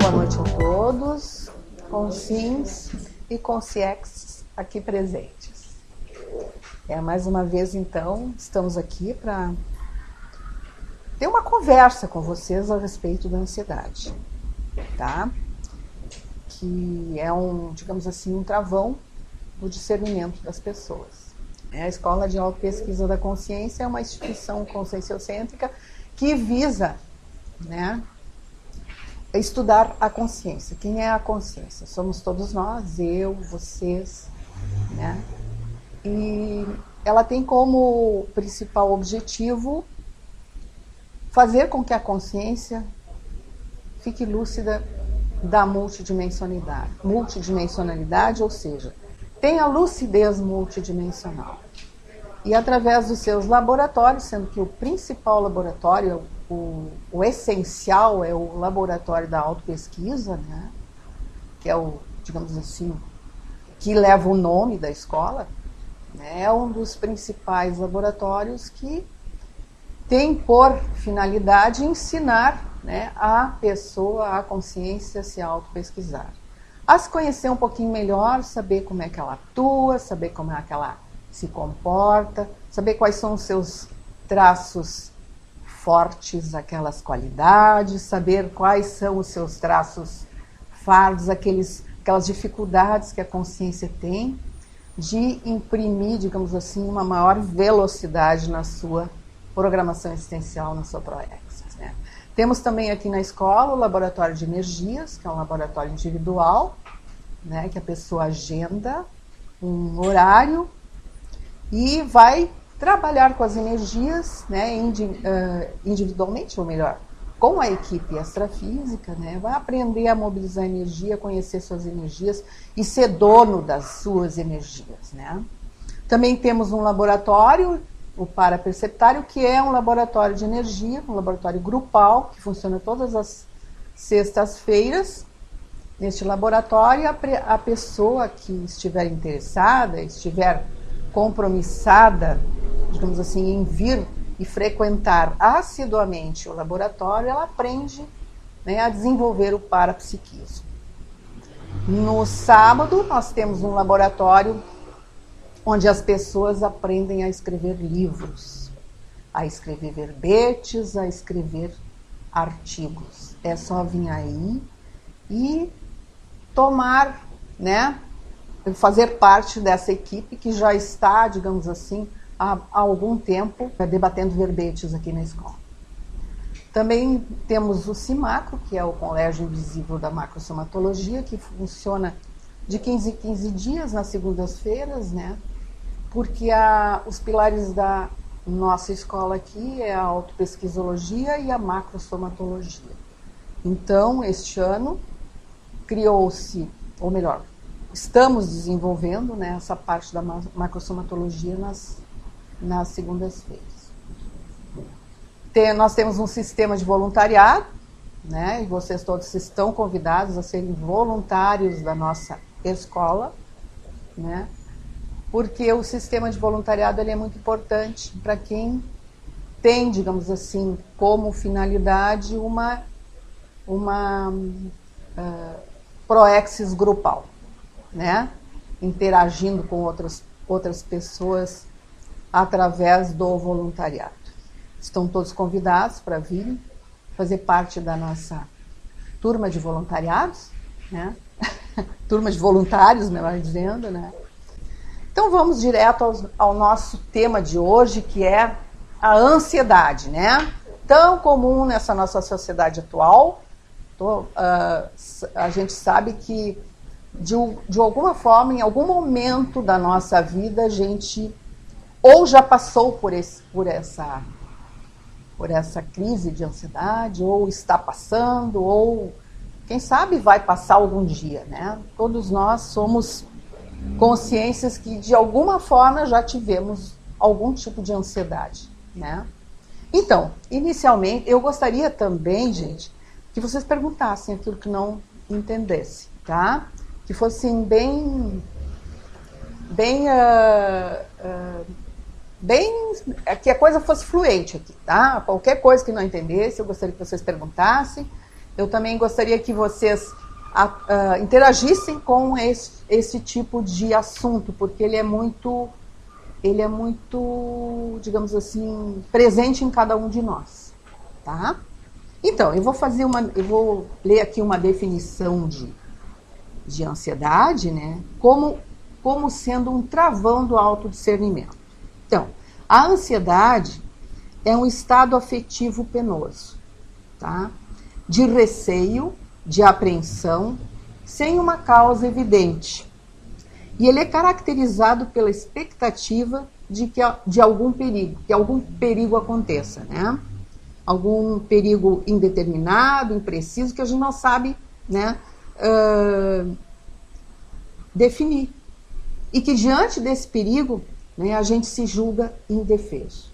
boa noite a todos, conscientes e conscientes aqui presentes. Mais uma vez, então, estamos aqui para ter uma conversa com vocês a respeito da ansiedade, tá? Que é digamos assim, um travão do discernimento das pessoas. A Escola de Autopesquisa da Consciência é uma instituição conscienciocêntrica que visa, né, estudar a consciência. Quem é a consciência? Somos todos nós, eu, vocês, né? E ela tem como principal objetivo fazer com que a consciência fique lúcida da multidimensionalidade, ou seja, tenha lucidez multidimensional. E através dos seus laboratórios, sendo que o principal laboratório, o essencial é o laboratório da autopesquisa, né? Que é digamos assim, que leva o nome da escola, né? É um dos principais laboratórios que tem por finalidade ensinar, né, a pessoa, a consciência, a se autopesquisar. A se conhecer um pouquinho melhor, saber como é que ela atua, saber como é que ela se comporta, saber quais são os seus traços fortes, aquelas qualidades, saber quais são os seus traços fardos, aquelas dificuldades que a consciência tem de imprimir, digamos assim, uma maior velocidade na sua programação existencial, na sua proexis, né? Temos também aqui na escola o laboratório de energias, que é um laboratório individual, né, que a pessoa agenda um horário e vai trabalhar com as energias, né, individualmente, ou melhor, com a equipe extrafísica, né, vai aprender a mobilizar energia, conhecer suas energias e ser dono das suas energias, né. Também temos um laboratório, o paraperceptário, que é um laboratório de energia, um laboratório grupal, que funciona todas as sextas-feiras. Neste laboratório, a pessoa que estiver interessada, estiver compromissada, digamos assim, em vir e frequentar assiduamente o laboratório, ela aprende, né, a desenvolver o parapsiquismo. No sábado, nós temos um laboratório onde as pessoas aprendem a escrever livros, a escrever verbetes, a escrever artigos. É só vir aí e tomar, né, fazer parte dessa equipe que já está, digamos assim, há algum tempo debatendo verbetes aqui na escola. Também temos o CIMACRO, que é o Colégio Invisível da Macrosomatologia, que funciona de 15 em 15 dias, nas segundas-feiras, né? Porque os pilares da nossa escola aqui é a autopesquisologia e a macrosomatologia. Então, este ano, criou-se, ou melhor, estamos desenvolvendo, né, essa parte da macrosomatologia nas segundas-feiras. Nós temos um sistema de voluntariado, né, e vocês todos estão convidados a serem voluntários da nossa escola, né, porque o sistema de voluntariado ele é muito importante para quem tem, digamos assim, como finalidade uma proexis grupal, né? Interagindo com outras pessoas através do voluntariado. Estão todos convidados para virem fazer parte da nossa turma de voluntariados, né? Turma de voluntários, melhor dizendo, né? Então vamos direto ao nosso tema de hoje, que é a ansiedade, né? Tão comum nessa nossa sociedade atual. A gente sabe que de alguma forma, em algum momento da nossa vida, a gente ou já passou por essa crise de ansiedade, ou está passando, ou quem sabe vai passar algum dia, né? Todos nós somos consciências que de alguma forma já tivemos algum tipo de ansiedade, né? Então, inicialmente, eu gostaria também, gente, que vocês perguntassem aquilo que não entendessem, tá? Que fossem bem que a coisa fosse fluente aqui, tá? Qualquer coisa que não entendesse, eu gostaria que vocês perguntassem eu também gostaria que vocês interagissem com esse tipo de assunto, porque ele é muito, digamos assim, presente em cada um de nós, tá? Então, eu vou ler aqui uma definição de ansiedade, né? Como sendo um travão do autodiscernimento. Então, a ansiedade é um estado afetivo penoso, tá? De receio, de apreensão, sem uma causa evidente. E ele é caracterizado pela expectativa de algum perigo, que algum perigo aconteça, né? Algum perigo indeterminado, impreciso, que a gente não sabe, né, definir. E que diante desse perigo, né, a gente se julga indefeso.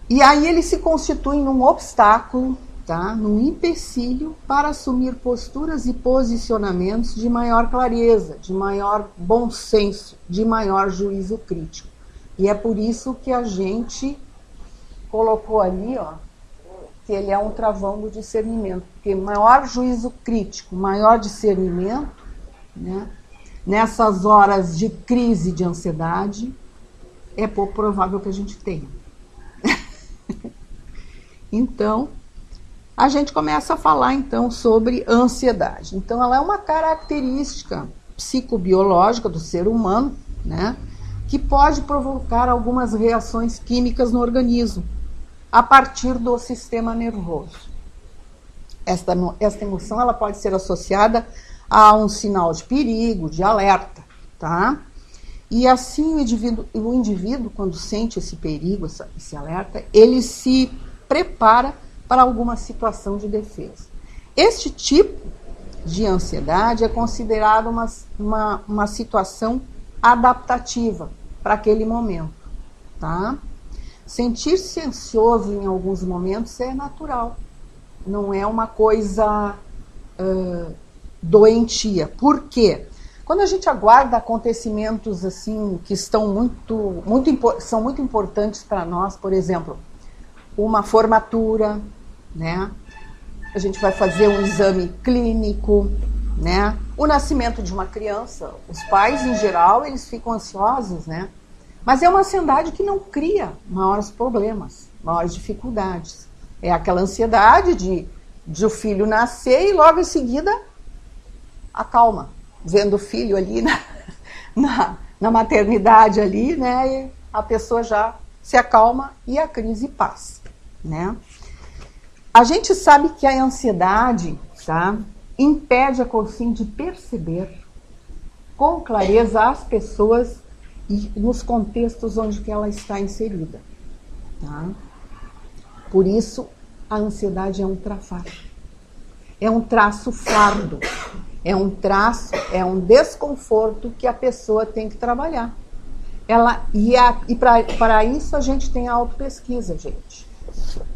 E aí ele se constitui num obstáculo, tá, num empecilho para assumir posturas e posicionamentos de maior clareza, de maior bom senso, de maior juízo crítico. E é por isso que a gente colocou ali, ó, que ele é um travão do discernimento, porque maior juízo crítico, maior discernimento, né, nessas horas de crise de ansiedade, é pouco provável que a gente tenha. Então, a gente começa a falar então sobre ansiedade. Então, ela é uma característica psicobiológica do ser humano, né, que pode provocar algumas reações químicas no organismo, a partir do sistema nervoso. Esta emoção ela pode ser associada a um sinal de perigo, de alerta, tá? E assim o indivíduo, quando sente esse perigo, esse alerta, ele se prepara para alguma situação de defesa. Este tipo de ansiedade é considerado uma situação adaptativa para aquele momento, tá? Sentir-se ansioso em alguns momentos é natural, não é uma coisa doentia. Por quê? Quando a gente aguarda acontecimentos assim que são muito importantes para nós, por exemplo, uma formatura, né? A gente vai fazer um exame clínico, né? O nascimento de uma criança, os pais em geral eles ficam ansiosos, né? Mas é uma ansiedade que não cria maiores problemas, maiores dificuldades. É aquela ansiedade de o filho nascer e logo em seguida acalma, vendo o filho ali na maternidade ali, né? E a pessoa já se acalma e a crise passa, né? A gente sabe que a ansiedade, tá, impede a consciência de perceber com clareza as pessoas e nos contextos onde que ela está inserida, tá? Por isso, a ansiedade é um trafar. É um traço fardo. É um desconforto que a pessoa tem que trabalhar. Para isso a gente tem a autopesquisa, gente.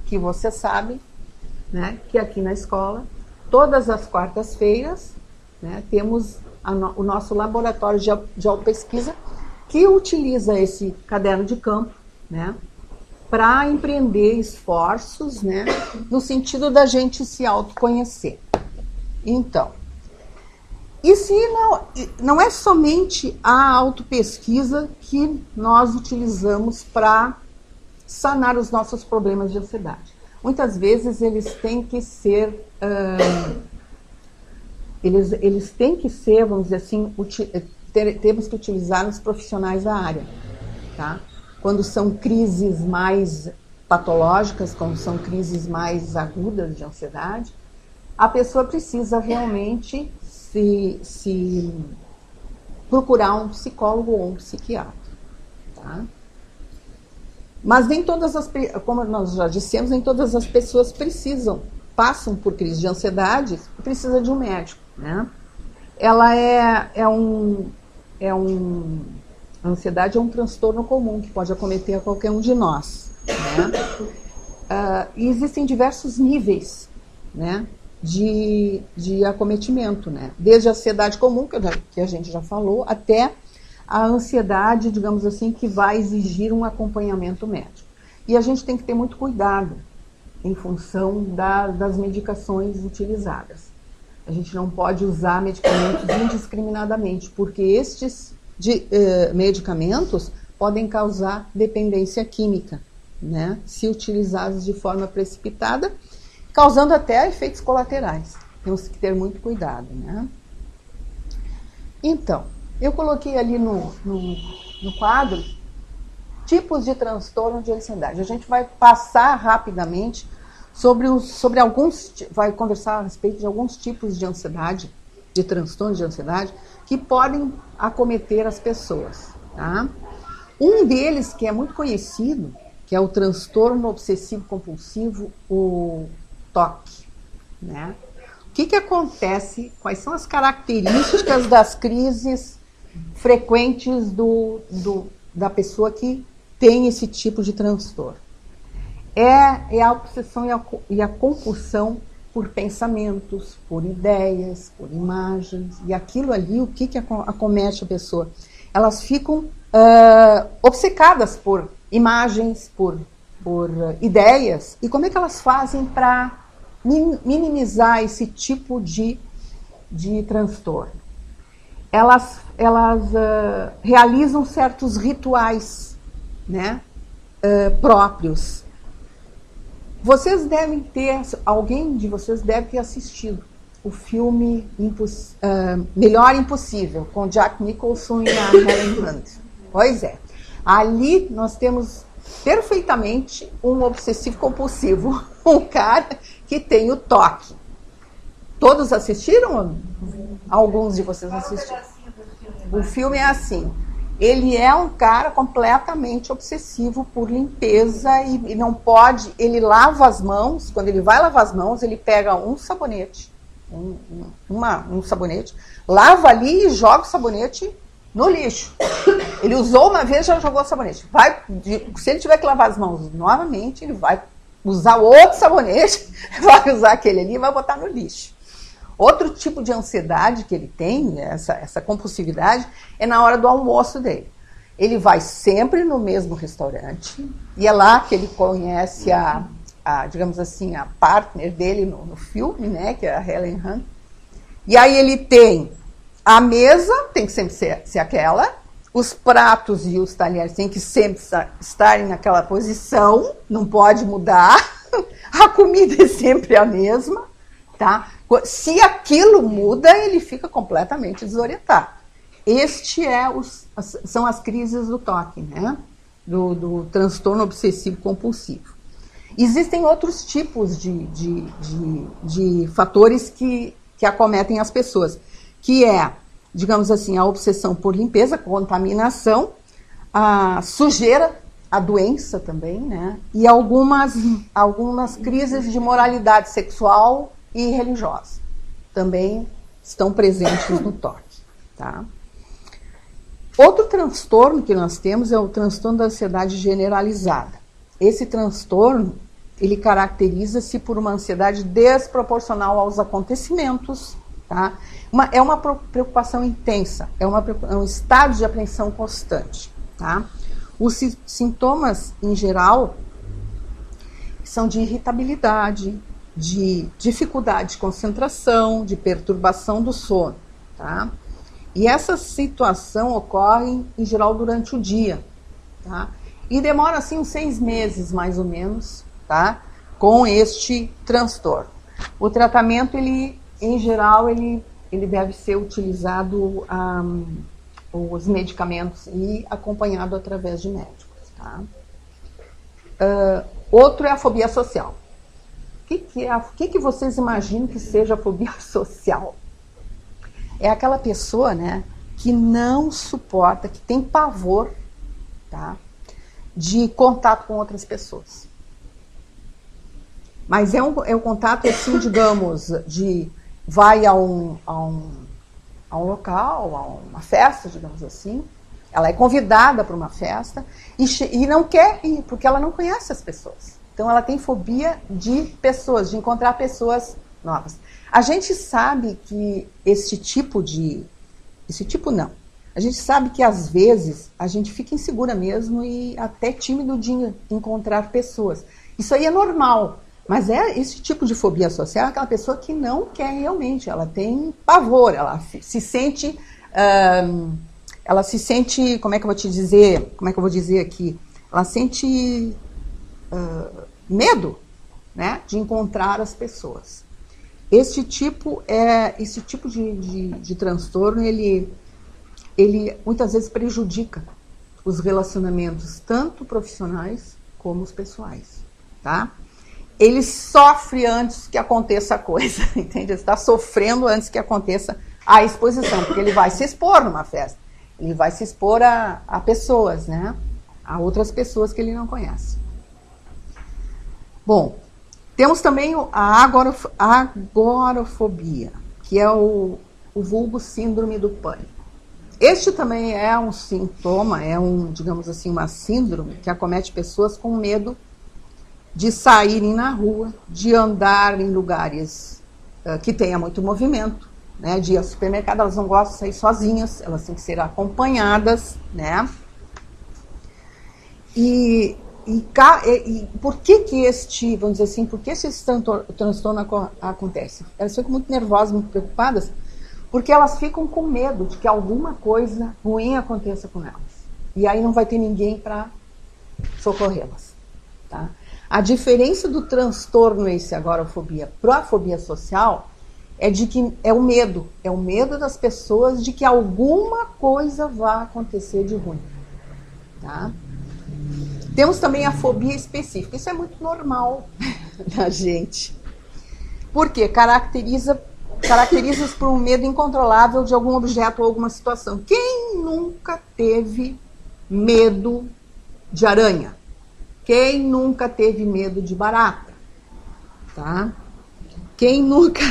Que você sabe, né, que aqui na escola, todas as quartas-feiras, né, temos o nosso laboratório de autopesquisa, que utiliza esse caderno de campo, né, para empreender esforços, né, no sentido da gente se autoconhecer. Então, e se não é somente a autopesquisa que nós utilizamos para sanar os nossos problemas de ansiedade. Muitas vezes eles têm que ser, vamos dizer assim, temos que utilizar os profissionais da área, tá? Quando são crises mais patológicas, quando são crises mais agudas de ansiedade, a pessoa precisa realmente se procurar um psicólogo ou um psiquiatra, tá? Mas nem todas como nós já dissemos, nem todas as pessoas passam por crise de ansiedade e precisam de um médico, né? Ela a ansiedade é um transtorno comum que pode acometer a qualquer um de nós, né? E existem diversos níveis, né, de acometimento, né? Desde a ansiedade comum, que a gente já falou, até a ansiedade, digamos assim, que vai exigir um acompanhamento médico. E a gente tem que ter muito cuidado, em função das medicações utilizadas. A gente não pode usar medicamentos indiscriminadamente, porque estes medicamentos podem causar dependência química, né, se utilizados de forma precipitada, causando até efeitos colaterais. Temos que ter muito cuidado, né? Então, eu coloquei ali no quadro tipos de transtorno de ansiedade. A gente vai passar rapidamente sobre alguns, vai conversar a respeito de alguns tipos de ansiedade, de transtorno de ansiedade, que podem acometer as pessoas, tá? Um deles, que é muito conhecido, que é o transtorno obsessivo compulsivo, o TOC, né? O que acontece? Quais são as características das crises frequentes da pessoa que tem esse tipo de transtorno? É a obsessão e a compulsão por pensamentos, por ideias, por imagens. E aquilo ali, o que acomete a pessoa? Elas ficam obcecadas por imagens, por ideias. E como é que elas fazem para minimizar esse tipo de transtorno? Elas realizam certos rituais, né, próprios. Vocês devem ter, alguém de vocês deve ter assistido o filme Melhor Impossível, com Jack Nicholson e a Helen Hunt. Pois é. Ali nós temos perfeitamente um obsessivo compulsivo, um cara que tem o TOC. Todos assistiram? Alguns de vocês assistiram. O filme é assim. Ele é um cara completamente obsessivo por limpeza e não pode... Ele lava as mãos, quando ele vai lavar as mãos, ele pega um sabonete, um sabonete, lava ali e joga o sabonete no lixo. Ele usou uma vez e já jogou o sabonete. Se ele tiver que lavar as mãos novamente, ele vai usar outro sabonete, vai usar aquele ali e vai botar no lixo. Outro tipo de ansiedade que ele tem, essa compulsividade, é na hora do almoço dele. Ele vai sempre no mesmo restaurante e é lá que ele conhece digamos assim, a partner dele no filme, né, que é a Helen Hunt. E aí ele tem a mesa, tem que sempre ser aquela, os pratos e os talheres têm que sempre estarem naquela posição, não pode mudar, a comida é sempre a mesma, tá? Se aquilo muda, ele fica completamente desorientado. São as crises do TOC, né? Do transtorno obsessivo compulsivo. Existem outros tipos de fatores que acometem as pessoas, que é, digamos assim, a obsessão por limpeza, contaminação, a sujeira, a doença também, né? E algumas crises de moralidade sexual e religiosa também estão presentes no TOC, tá? Outro transtorno que nós temos é o transtorno da ansiedade generalizada. Esse transtorno, ele caracteriza-se por uma ansiedade desproporcional aos acontecimentos, tá? É uma preocupação intensa, é um estado de apreensão constante, tá? Os sintomas, em geral, são de irritabilidade, de dificuldade de concentração, de perturbação do sono, tá? E essa situação ocorre, em geral, durante o dia, tá? E demora, assim, uns 6 meses, mais ou menos, tá? Com este transtorno. O tratamento, em geral, ele deve ser utilizado, os medicamentos, e acompanhado através de médicos, tá? Outro é a fobia social. O que vocês imaginam que seja a fobia social? É aquela pessoa, né, que não suporta, que tem pavor, tá, de contato com outras pessoas. Mas é um contato, assim, digamos, vai a um local, a uma festa, digamos assim, ela é convidada para uma festa e não quer ir, porque ela não conhece as pessoas. Então, ela tem fobia de pessoas, de encontrar pessoas novas. A gente sabe que a gente sabe que, às vezes, a gente fica insegura mesmo e até tímido de encontrar pessoas. Isso aí é normal, Mas esse tipo de fobia social é aquela pessoa que não quer realmente, ela tem pavor, ela se sente, como é que eu vou te dizer, como é que eu vou dizer aqui? Ela sente medo, né, de encontrar as pessoas. Esse tipo de transtorno, ele muitas vezes prejudica os relacionamentos, tanto profissionais como os pessoais, tá? Ele sofre antes que aconteça a coisa, entende? Ele está sofrendo antes que aconteça a exposição, porque ele vai se expor numa festa, ele vai se expor a pessoas, né? A outras pessoas que ele não conhece. Bom, temos também a agorafobia, que é o vulgo síndrome do pânico. Este também é um sintoma, digamos assim, uma síndrome que acomete pessoas com medo de saírem na rua, de andar em lugares que tenha muito movimento, né? De ir ao supermercado, elas não gostam de sair sozinhas, elas têm que ser acompanhadas, né? E por que vamos dizer assim, por que esse transtorno acontece? Elas ficam muito nervosas, muito preocupadas, porque elas ficam com medo de que alguma coisa ruim aconteça com elas. E aí não vai ter ninguém para socorrê-las, tá? A diferença do transtorno esse agorafobia para a fobia social é de que é o medo das pessoas de que alguma coisa vá acontecer de ruim, tá? Temos também a fobia específica, isso é muito normal da gente, porque caracteriza-se por um medo incontrolável de algum objeto ou alguma situação. Quem nunca teve medo de aranha? Quem nunca teve medo de barata? Tá? Quem nunca...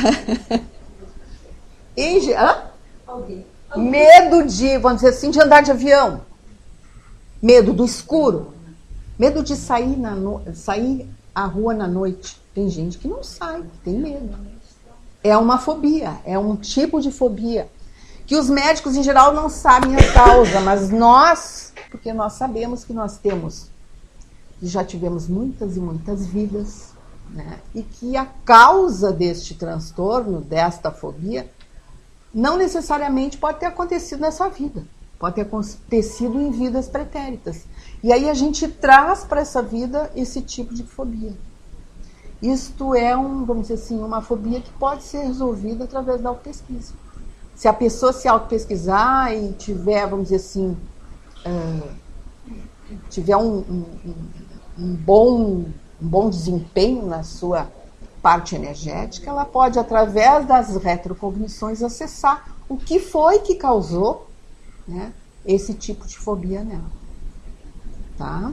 Medo de, vamos dizer assim, de andar de avião. Medo do escuro. Medo de sair à rua na noite. Tem gente que não sai, que tem medo. É uma fobia, é um tipo de fobia que os médicos em geral não sabem a causa, mas porque nós sabemos que nós temos, que já tivemos muitas e muitas vidas, né? E que a causa deste transtorno, desta fobia, não necessariamente pode ter acontecido nessa vida, pode ter acontecido em vidas pretéritas. E aí a gente traz para essa vida esse tipo de fobia. Isto é vamos dizer assim, uma fobia que pode ser resolvida através da autopesquisa. Se a pessoa se autopesquisar e tiver, vamos dizer assim, tiver um bom desempenho na sua parte energética, ela pode, através das retrocognições, acessar o que foi que causou, né, esse tipo de fobia nela. Tá?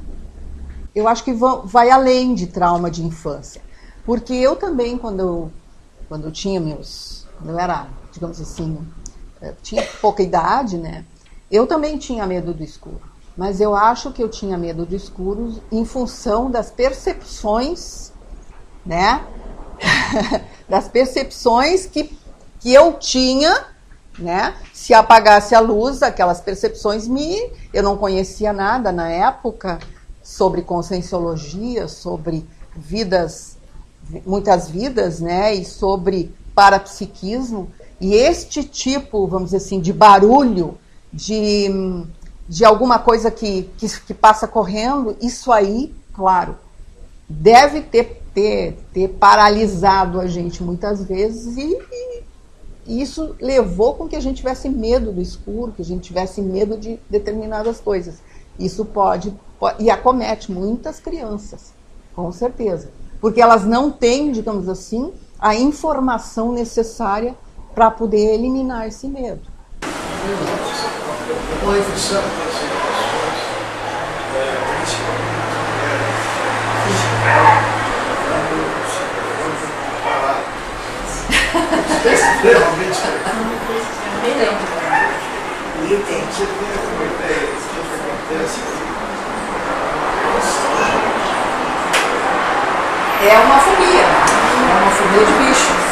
Eu acho que vai além de trauma de infância. Porque eu também, quando eu tinha quando eu era, digamos assim, tinha pouca idade, né? Eu também tinha medo do escuro. Mas eu acho que eu tinha medo do escuro em função das percepções, né? Das percepções que eu tinha, né? Se apagasse a luz, aquelas percepções eu não conhecia nada na época sobre conscienciologia, sobre muitas vidas, né, e sobre parapsiquismo, e este tipo, vamos dizer assim, de barulho, de alguma coisa que passa correndo, isso aí, claro, deve ter paralisado a gente muitas vezes, e isso levou com que a gente tivesse medo do escuro, que a gente tivesse medo de determinadas coisas. Isso pode e acomete muitas crianças, com certeza. Porque elas não têm, digamos assim, a informação necessária para poder eliminar esse medo. É uma fobia de bichos.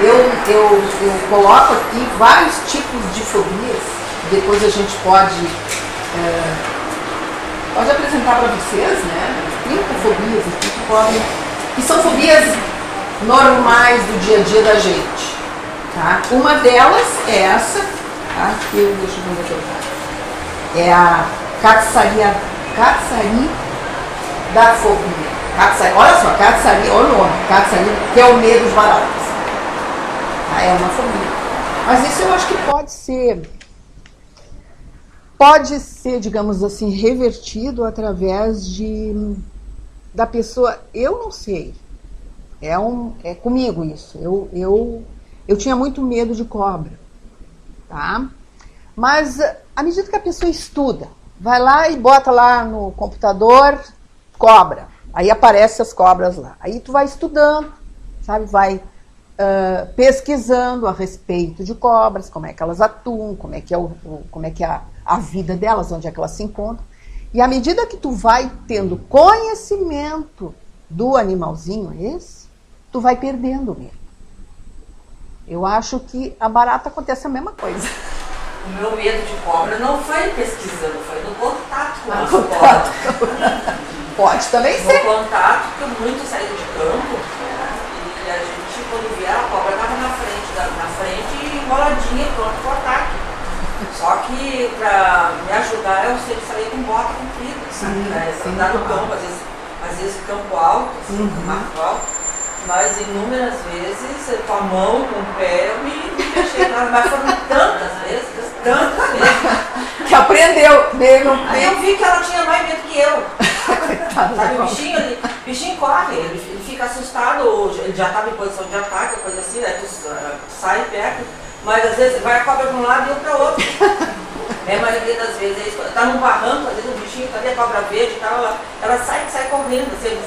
Eu coloco aqui vários tipos de fobias, depois a gente pode apresentar para vocês, né? 30 fobias aqui que podem que são fobias normais do dia a dia da gente. Tá? Uma delas é essa, tá? Deixa eu ver onde é que eu tá. É a Katsarida fobia. Olha só, Katsarida, olha o nome, Katsarida, que é o medo dos baratas. Tá? É uma fobia. Mas isso eu acho que pode ser, digamos assim, revertido através da pessoa. Eu não sei. É comigo isso. Eu tinha muito medo de cobra, tá? Mas à medida que a pessoa estuda, vai lá e bota lá no computador cobra. Aí aparecem as cobras lá. Aí tu vai estudando, sabe? Vai pesquisando a respeito de cobras, como é que elas atuam, como é que é a vida delas, onde é que elas se encontram. E à medida que tu vai tendo conhecimento do animalzinho esse, tu vai perdendo o medo. Eu acho que a barata acontece a mesma coisa. O meu medo de cobra não foi pesquisando, foi no contato com as cobras. Pode também ser. No contato, porque muito saído de campo, e a gente, quando via a cobra, estava na frente enroladinha, pronto para o ataque. Só que para me ajudar, eu sempre saía com bota comprida, sabe? Andar no campo, às vezes campo alto, assim, mato alto. Mas inúmeras vezes, com a mão, com o pé, eu me mexei nada, mas foram tantas vezes, que aprendeu mesmo. Aí eu vi que ela tinha mais medo que eu. Sabe, o bichinho corre, ele fica assustado, ele já estava em posição de ataque, coisa assim, né? Tu sai perto, mas às vezes vai a cobra para um lado e eu para o outro. A maioria das vezes, tá num barranco, às vezes o bichinho tá ali, a cobra verde e tal, ela sai correndo, assim,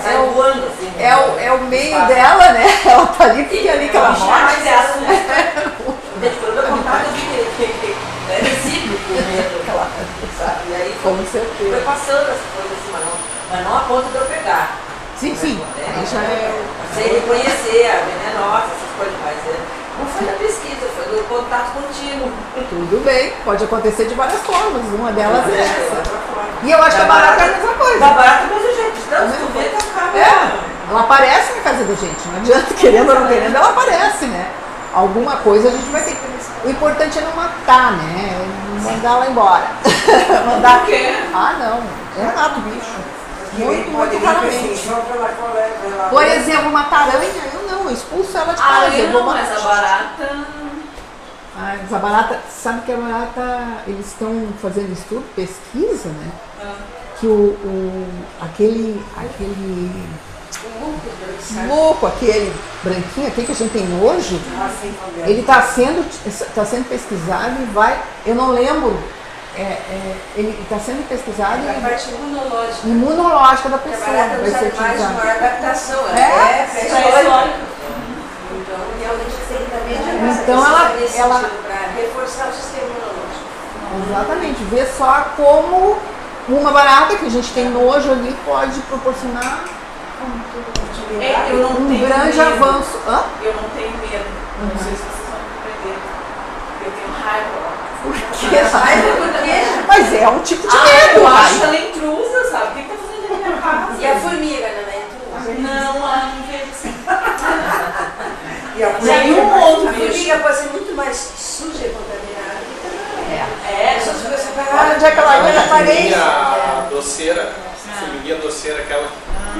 sai voando, assim. É o meio dela, né? Ela tá ali porque é ali que ela mora. Mas é assusta. Quando eu contava, eu vi que é recíproco o medo, sabe? E aí foi passando as coisas assim, mas não a ponto de eu pegar. Sim. Já sei reconhecer a venenosa, essas coisas, mas não foi da pesquisa, foi do contato contínuo. Tudo bem, pode acontecer de várias formas, uma delas é essa. E eu acho que a barata é a mesma coisa. A barata é a mesma gente, então se tu vê que acaba. Ela aparece na casa da gente, não adianta, querendo ou não querendo, ela aparece, né? Alguma coisa a gente vai ter que... O importante é não matar, né? Mandar ela embora. Mandar... Por quê? Ah, não, eu mato bicho. Muito raramente. Por exemplo, uma taranha, eu expulso ela de casa. Mas a barata... Mas a barata, sabe que a barata, eles estão fazendo estudo, pesquisa, né? Que aquele branquinho, aquele que a gente tem hoje, ele está sendo pesquisado e vai, eu não lembro, ele está sendo pesquisado a parte imunológica da pessoa. Vai ser utilizado. Maior adaptação, então, realmente tem também então ela para reforçar o sistema imunológico. Exatamente, ver só como uma barata que a gente tem nojo ali pode proporcionar um grande avanço. Eu não tenho medo. Não sei se vocês vão compreender. Eu tenho raiva. Por que raiva? Por quê? Mas é um tipo de medo. Eu acho que ela é intrusa, sabe? O que está fazendo na minha casa? E a formiga não é intrusa? Não, ela não veio assim. Nenhum outro. A formiga pode ser muito mais suja e contaminada. Só se você Olha onde é que ela ia aparecer. A doceira, a formiguinha doceira, aquela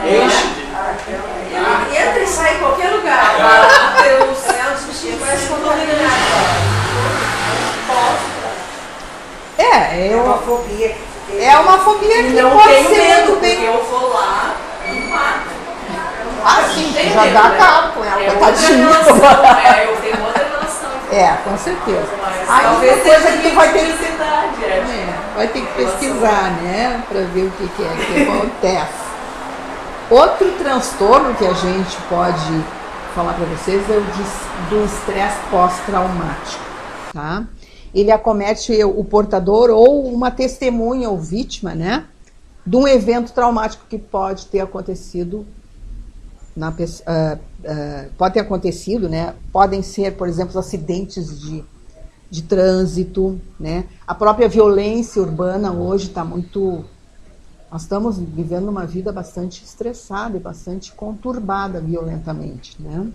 enche de... Entra e sai em qualquer lugar. Os bichinhos parecem contaminados. É uma fobia que não pode tenho ser medo, muito bem. porque eu vou lá e mato. Sim, já dá cabo com ela, tadinha. Eu tenho outra relação. Com certeza. Talvez coisa seja que tu vai ter que intensidade. vai ter que pesquisar, né? Para ver o que acontece. Outro transtorno que a gente pode falar para vocês é o do estresse pós-traumático, tá? Ele acomete o portador ou uma testemunha ou vítima, né? De um evento traumático que pode ter acontecido pode ter acontecido, né? Podem ser, por exemplo, acidentes de trânsito, né? A própria violência urbana hoje está muito Nós estamos vivendo uma vida bastante estressada e bastante conturbada violentamente, né?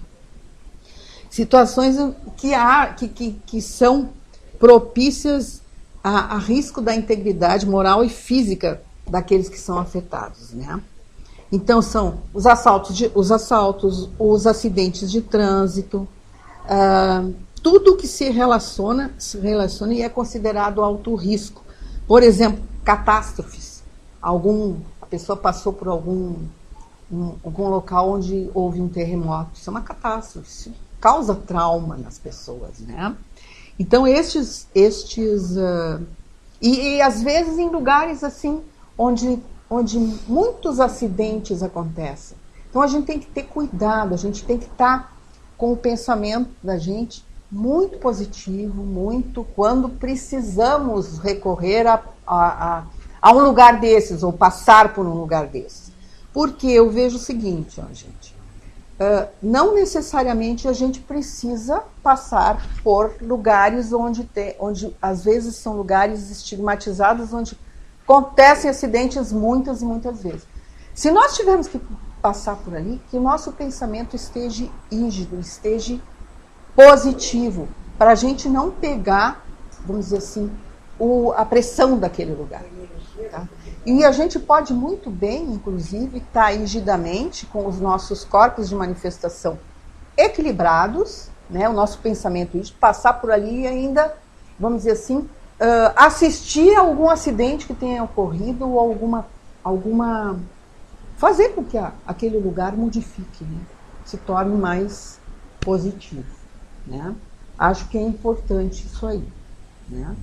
Situações que são propícias a risco da integridade moral e física daqueles que são afetados, né? Então são os assaltos, os acidentes de trânsito, tudo que se relaciona e é considerado alto risco. Por exemplo, catástrofes. A pessoa passou por algum local onde houve um terremoto. Isso é uma catástrofe. Isso causa trauma nas pessoas, né? Então, e às vezes em lugares assim, onde muitos acidentes acontecem. Então, a gente tem que ter cuidado, a gente tem que estar com o pensamento da gente muito positivo, muito quando precisamos recorrer a um lugar desses, ou passar por um lugar desses. Porque eu vejo o seguinte, gente, não necessariamente a gente precisa passar por lugares onde às vezes são lugares estigmatizados, onde acontecem acidentes muitas e muitas vezes. Se nós tivermos que passar por ali, que o nosso pensamento esteja rígido, esteja positivo, para a gente não pegar, vamos dizer assim, a pressão daquele lugar. Tá? E a gente pode muito bem, inclusive, estar rigidamente com os nossos corpos de manifestação equilibrados, né, o nosso pensamento rígido, passar por ali e ainda, vamos dizer assim, assistir a algum acidente que tenha ocorrido ou fazer com que aquele lugar modifique, né, se torne mais positivo. Né? Acho que é importante isso aí. Né?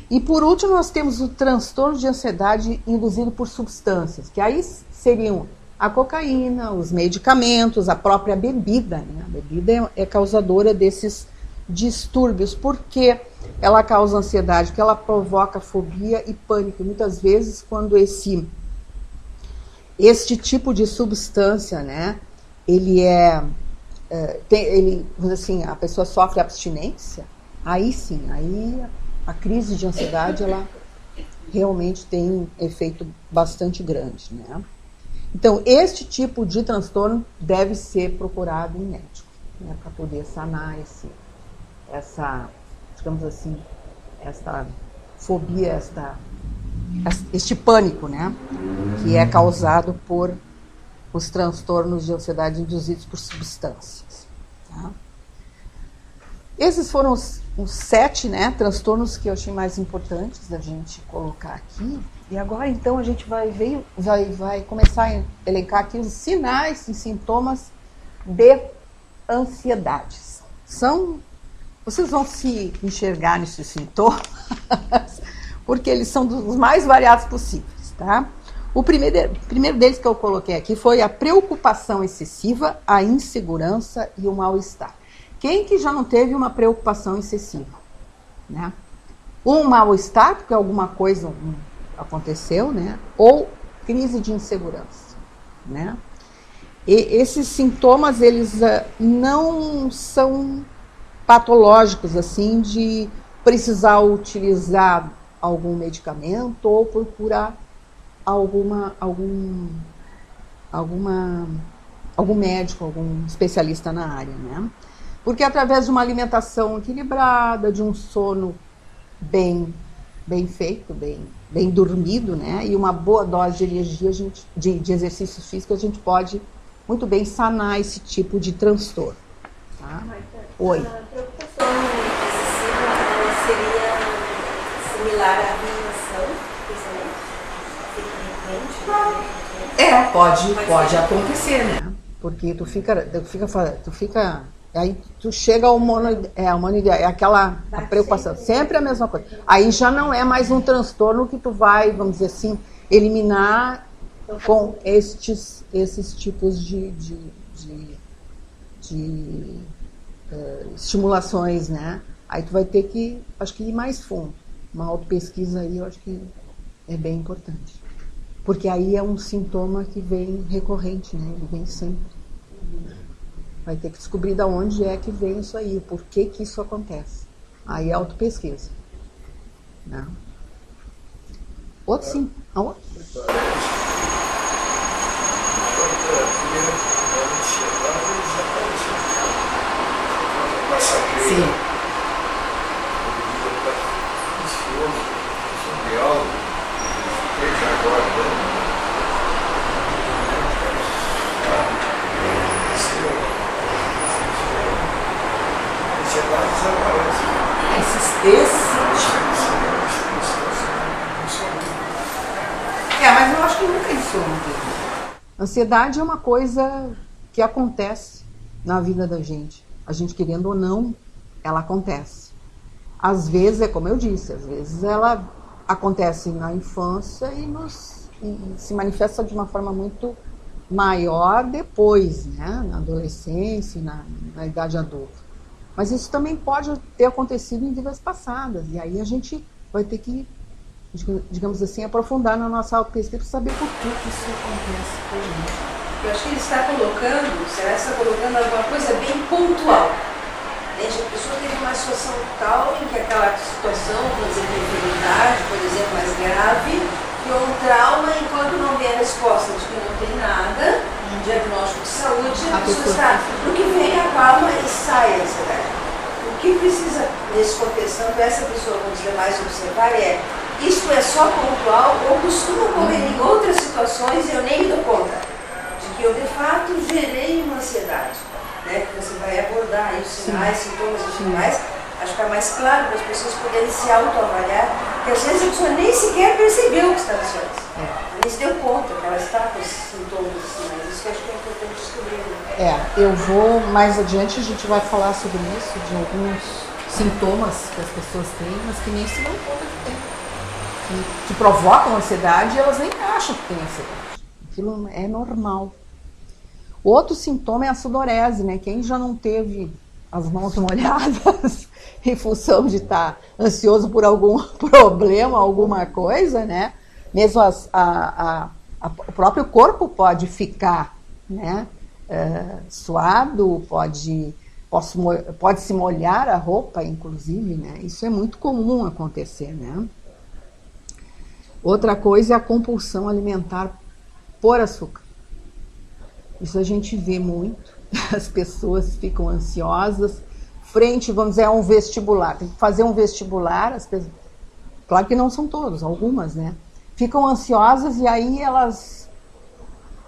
E por último, nós temos o transtorno de ansiedade induzido por substâncias, que aí seriam a cocaína, os medicamentos, a própria bebida. Né? A bebida é causadora desses distúrbios. Por que ela causa ansiedade? Porque ela provoca fobia e pânico. Muitas vezes, quando este tipo de substância, né, assim, a pessoa sofre abstinência, aí sim, aí a crise de ansiedade, ela realmente tem um efeito bastante grande, né? Então, este tipo de transtorno deve ser procurado em médico, né, para poder sanar digamos assim, esta fobia, este pânico, né, que é causado por os transtornos de ansiedade induzidos por substâncias. Tá? Esses foram os 7, né, transtornos que eu achei mais importantes da gente colocar aqui. E agora, então, a gente vai começar a elencar aqui os sinais e sintomas de ansiedades. Vocês vão se enxergar nesses sintomas, porque eles são dos mais variados possíveis, tá? O primeiro deles que eu coloquei aqui foi a preocupação excessiva, a insegurança e o mal-estar. Quem que já não teve uma preocupação excessiva? Né? Um mal-estar, porque alguma coisa aconteceu, né? Ou crise de insegurança. Né? E esses sintomas, eles não são patológicos, assim, de precisar utilizar algum medicamento ou procurar algum médico, algum especialista na área, né? Porque através de uma alimentação equilibrada, de um sono bem feito, bem dormido, né? E uma boa dose de energia, de exercício físico, a gente pode muito bem sanar esse tipo de transtorno. Tá? Oi. A preocupação excessiva, ela seria similar à ruminação, pensamento? Pode acontecer, né? Porque tu fica aí tu chega ao aquela a preocupação, sempre a mesma coisa. Aí já não é mais um transtorno que tu vai, vamos dizer assim, eliminar com esses tipos de estimulações, né? Aí tu vai ter que, acho que ir mais fundo. Uma autopesquisa aí, eu acho que é bem importante. Porque aí é um sintoma que vem recorrente, né? Ele vem sempre. Vai ter que descobrir de onde é que vem isso aí, por que isso acontece. Aí é autopesquisa. Né? Outro sim. Sim. Mas eu acho que nunca insônia. Ansiedade é uma coisa que acontece na vida da gente. A gente querendo ou não, ela acontece. Às vezes, é como eu disse, às vezes ela acontece na infância e se manifesta de uma forma muito maior depois, né? Na adolescência e na idade adulta. Mas isso também pode ter acontecido em vidas passadas. E aí a gente vai ter que, digamos assim, aprofundar na nossa autopesquisa para saber por que isso acontece com a gente. Eu acho que ele está colocando, será que está colocando alguma coisa bem pontual. Gente, a pessoa teve uma situação tal em que aquela situação, por exemplo, de enfermidade, por exemplo, mais grave, criou um trauma, enquanto não vê a resposta de que não tem nada, um diagnóstico de saúde, a pessoa está, no que vem a calma e sai a ansiedade. O que precisa, nesse contexto, essa pessoa, como os demais observar, isto é só pontual ou costuma ocorrer em outras situações e eu nem me dou conta de que eu, de fato, gerei uma ansiedade. Né, que você vai abordar aí os sinais, sintomas e tudo mais, acho que é mais claro para as pessoas poderem se autoavaliar, porque às vezes a pessoa nem sequer percebeu que está ansiosa, nem se deu conta que ela está com esses sintomas e sinais. Isso que eu acho que é importante descobrir. Né? Eu vou, mais adiante a gente vai falar sobre isso, de alguns sintomas que as pessoas têm, mas que nem se dão conta que tem, que provocam ansiedade e elas nem acham que tem ansiedade. Aquilo é normal. Outro sintoma é a sudorese, né? Quem já não teve as mãos molhadas em função de estar ansioso por algum problema, alguma coisa, né? Mesmo o próprio corpo pode ficar, né? Suado, pode se molhar a roupa, inclusive, né? Isso é muito comum acontecer, né? Outra coisa é a compulsão alimentar por açúcar. Isso a gente vê muito, as pessoas ficam ansiosas, frente, vamos dizer, a um vestibular, tem que fazer um vestibular, as pessoas, claro que não são todos, algumas, né? Ficam ansiosas e aí elas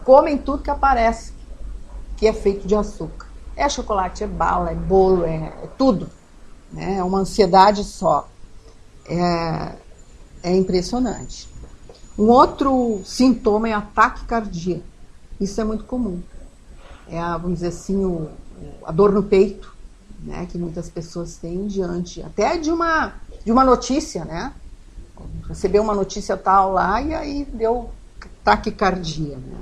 comem tudo que aparece, que é feito de açúcar. É chocolate, é bala, é bolo, é tudo, né? É uma ansiedade só. É impressionante. Um outro sintoma é ataque cardíaco. Isso é muito comum. Vamos dizer assim, a dor no peito, né, que muitas pessoas têm diante até de uma notícia, né? Recebeu uma notícia tal lá e aí deu taquicardia, né?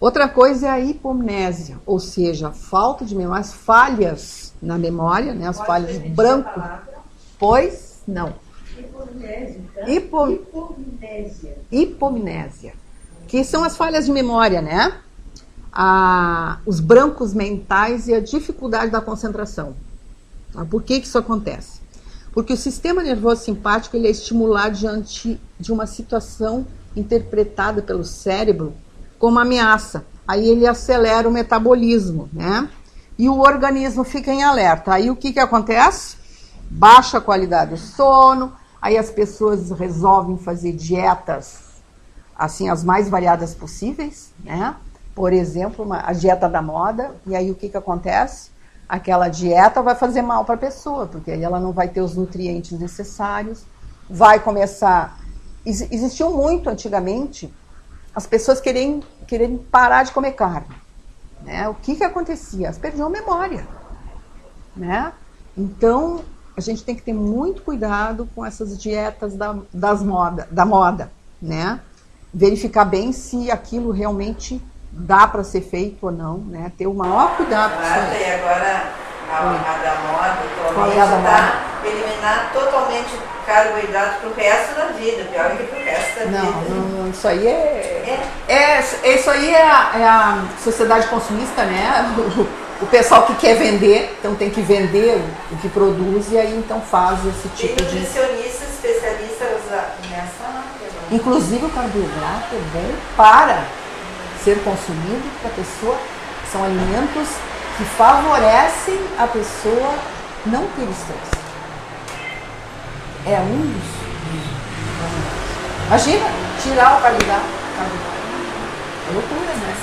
Outra coisa é a hipomnésia, ou seja, falta de memória, as falhas na memória, né, as falhas de branco. Pois não. Hipomnésia. Que são as falhas de memória, né? Os brancos mentais e a dificuldade da concentração. Por que isso acontece? Porque o sistema nervoso simpático ele é estimulado diante de uma situação interpretada pelo cérebro como ameaça. Aí ele acelera o metabolismo, né? E o organismo fica em alerta. Aí o que acontece? Baixa a qualidade do sono, aí as pessoas resolvem fazer dietas assim, as mais variadas possíveis, né? Por exemplo, a dieta da moda, e aí o que acontece? Aquela dieta vai fazer mal para a pessoa, porque aí ela não vai ter os nutrientes necessários, vai começar... Existiu muito antigamente as pessoas quererem parar de comer carne, né? O que acontecia? Elas perdiam memória, né? Então, a gente tem que ter muito cuidado com essas dietas da moda, né? Verificar bem se aquilo realmente dá para ser feito ou não, né? Ter o maior cuidado com isso. E agora a da moda, atualmente, está eliminar totalmente o carboidrato para o resto da vida, pior que para o resto da vida. Não, isso aí isso aí é a sociedade consumista, né? O pessoal que quer vender, então tem que vender o que produz e aí então faz esse tipo de... nutricionistas, especialistas nessa... Inclusive o carboidrato é bom para ser consumido para a pessoa, são alimentos que favorecem a pessoa não ter estresse. É um dos. Imagina, tirar o carboidrato. É loucura, né?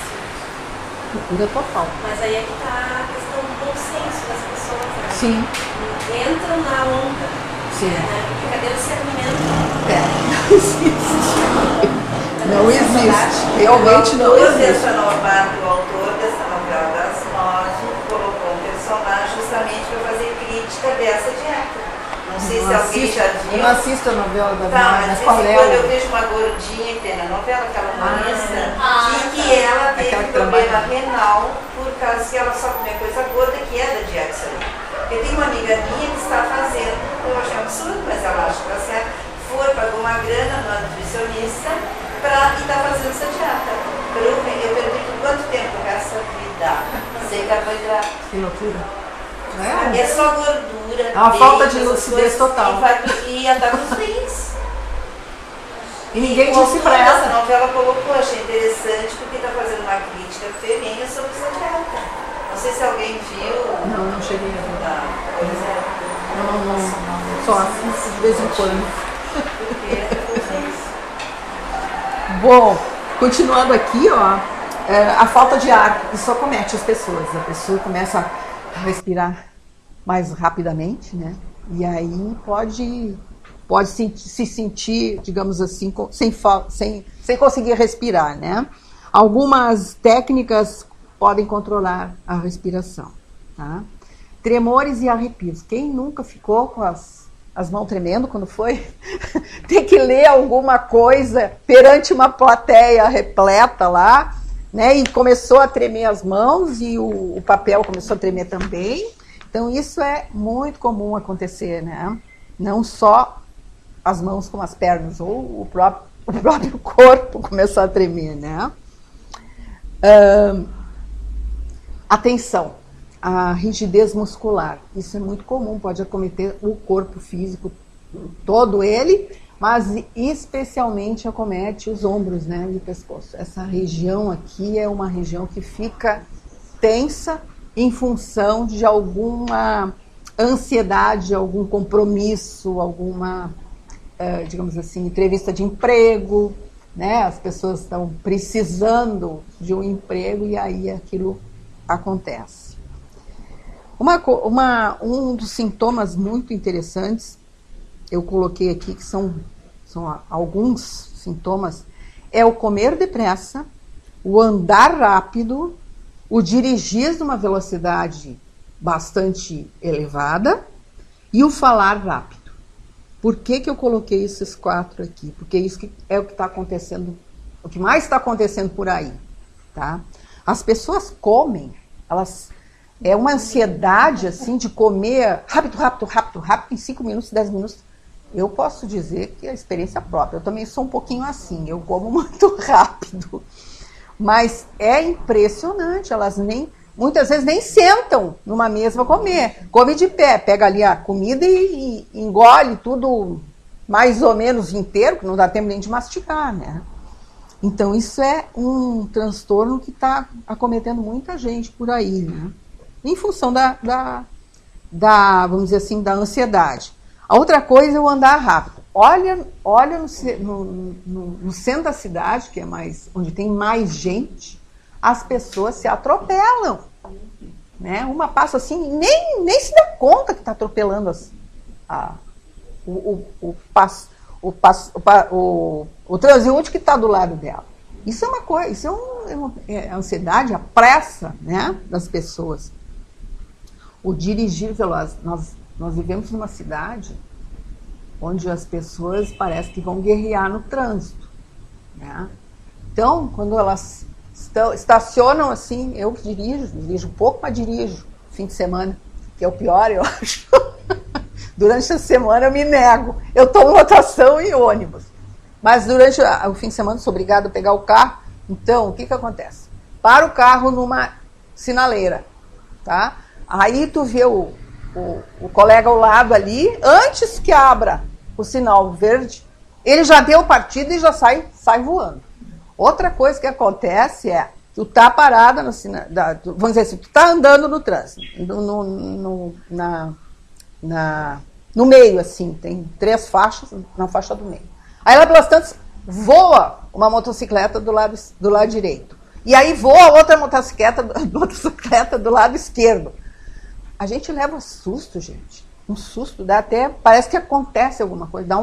Loucura total. Mas aí é que está a questão do bom senso das pessoas. Né? Sim. Entram na onda. Sim. Né? Porque cadê o discernimento? Não existe. Não existe. Realmente não existe. O autor dessa novela das 9 colocou um personagem justamente para fazer crítica dessa dieta. Não sei se alguém já viu. Eu não assisto a novela da Tá, mas qual é? quando eu vejo uma gordinha que tem na novela, aquela humanista, que ela teve um problema renal por causa que ela só comia coisa gorda, que é da dieta isso aí. Porque tem uma amiga minha que está fazendo, eu achei um absurdo, mas ela acha que está certo, pagou uma grana numa nutricionista e está fazendo essa dieta. Eu pergunto quanto tempo essa vida sem carboidrato. Que loucura. É só gordura. É uma falta de lucidez total. E andar com os rins. E ninguém disse pra ela. Essa novela colocou, achei interessante, porque está fazendo uma crítica ferrenha sobre essa dieta. Não sei se alguém viu. Não cheguei a ver. Tá, pois é. Não. Só assisto de vez em quando. Bom, continuando aqui, ó, a falta de ar, isso acomete as pessoas. A pessoa começa a respirar mais rapidamente, né? E aí pode se sentir, digamos assim, sem conseguir respirar, né? Algumas técnicas podem controlar a respiração, tá? Tremores e arrepios. Quem nunca ficou com as mãos tremendo quando foi ter que ler alguma coisa perante uma plateia repleta lá, né? E começou a tremer as mãos e o papel começou a tremer também. Então isso é muito comum acontecer, né? Não só as mãos como as pernas, ou o próprio corpo começou a tremer, né? Atenção. A rigidez muscular, isso é muito comum, pode acometer o corpo físico todo ele, mas especialmente acomete os ombros, né, e o pescoço. Essa região aqui é uma região que fica tensa em função de alguma ansiedade, algum compromisso, alguma, digamos assim, entrevista de emprego, né, as pessoas estão precisando de um emprego e aí aquilo acontece. Um dos sintomas muito interessantes, eu coloquei aqui que são alguns sintomas, é o comer depressa, o andar rápido, o dirigir numa velocidade bastante elevada e o falar rápido. Por que eu coloquei esses 4 aqui? Porque isso é o que está acontecendo, o que mais está acontecendo por aí, tá? As pessoas comem, é uma ansiedade, assim, de comer rápido, em 5 minutos, 10 minutos. Eu posso dizer que é a experiência própria. Eu também sou um pouquinho assim, eu como muito rápido. Mas é impressionante, elas muitas vezes nem sentam numa mesa para comer. Come de pé, pega ali a comida e engole tudo mais ou menos inteiro, que não dá tempo nem de mastigar, né? Então isso é um transtorno que está acometendo muita gente por aí, né? Em função vamos dizer assim, da ansiedade. A outra coisa é o andar rápido. Olha no centro da cidade, que é onde tem mais gente, as pessoas se atropelam, né? Uma passa assim, nem se dá conta que está atropelando o transeunte que está do lado dela. Isso é uma coisa, isso é a ansiedade, a pressa, né, das pessoas. O dirigir veloz. Nós vivemos numa cidade onde as pessoas parece que vão guerrear no trânsito, né? Então, quando elas estacionam assim, eu dirijo pouco, mas dirijo fim de semana, que é o pior, eu acho. Durante a semana eu me nego. Eu tomo lotação em ônibus. Mas durante o fim de semana sou obrigada a pegar o carro. Então, o que acontece? Para o carro numa sinaleira, tá? Aí tu vê o colega ao lado ali, antes que abra o sinal verde, ele já deu partida e já sai voando. Outra coisa que acontece é Tu tá parada, vamos dizer assim, tu tá andando no trânsito, no meio, assim, tem 3 faixas na faixa do meio. Aí lá pelas tantas, voa uma motocicleta do lado direito. E aí voa outra motocicleta do lado esquerdo. A gente leva susto, gente. Um susto, dá até, parece que acontece alguma coisa, dá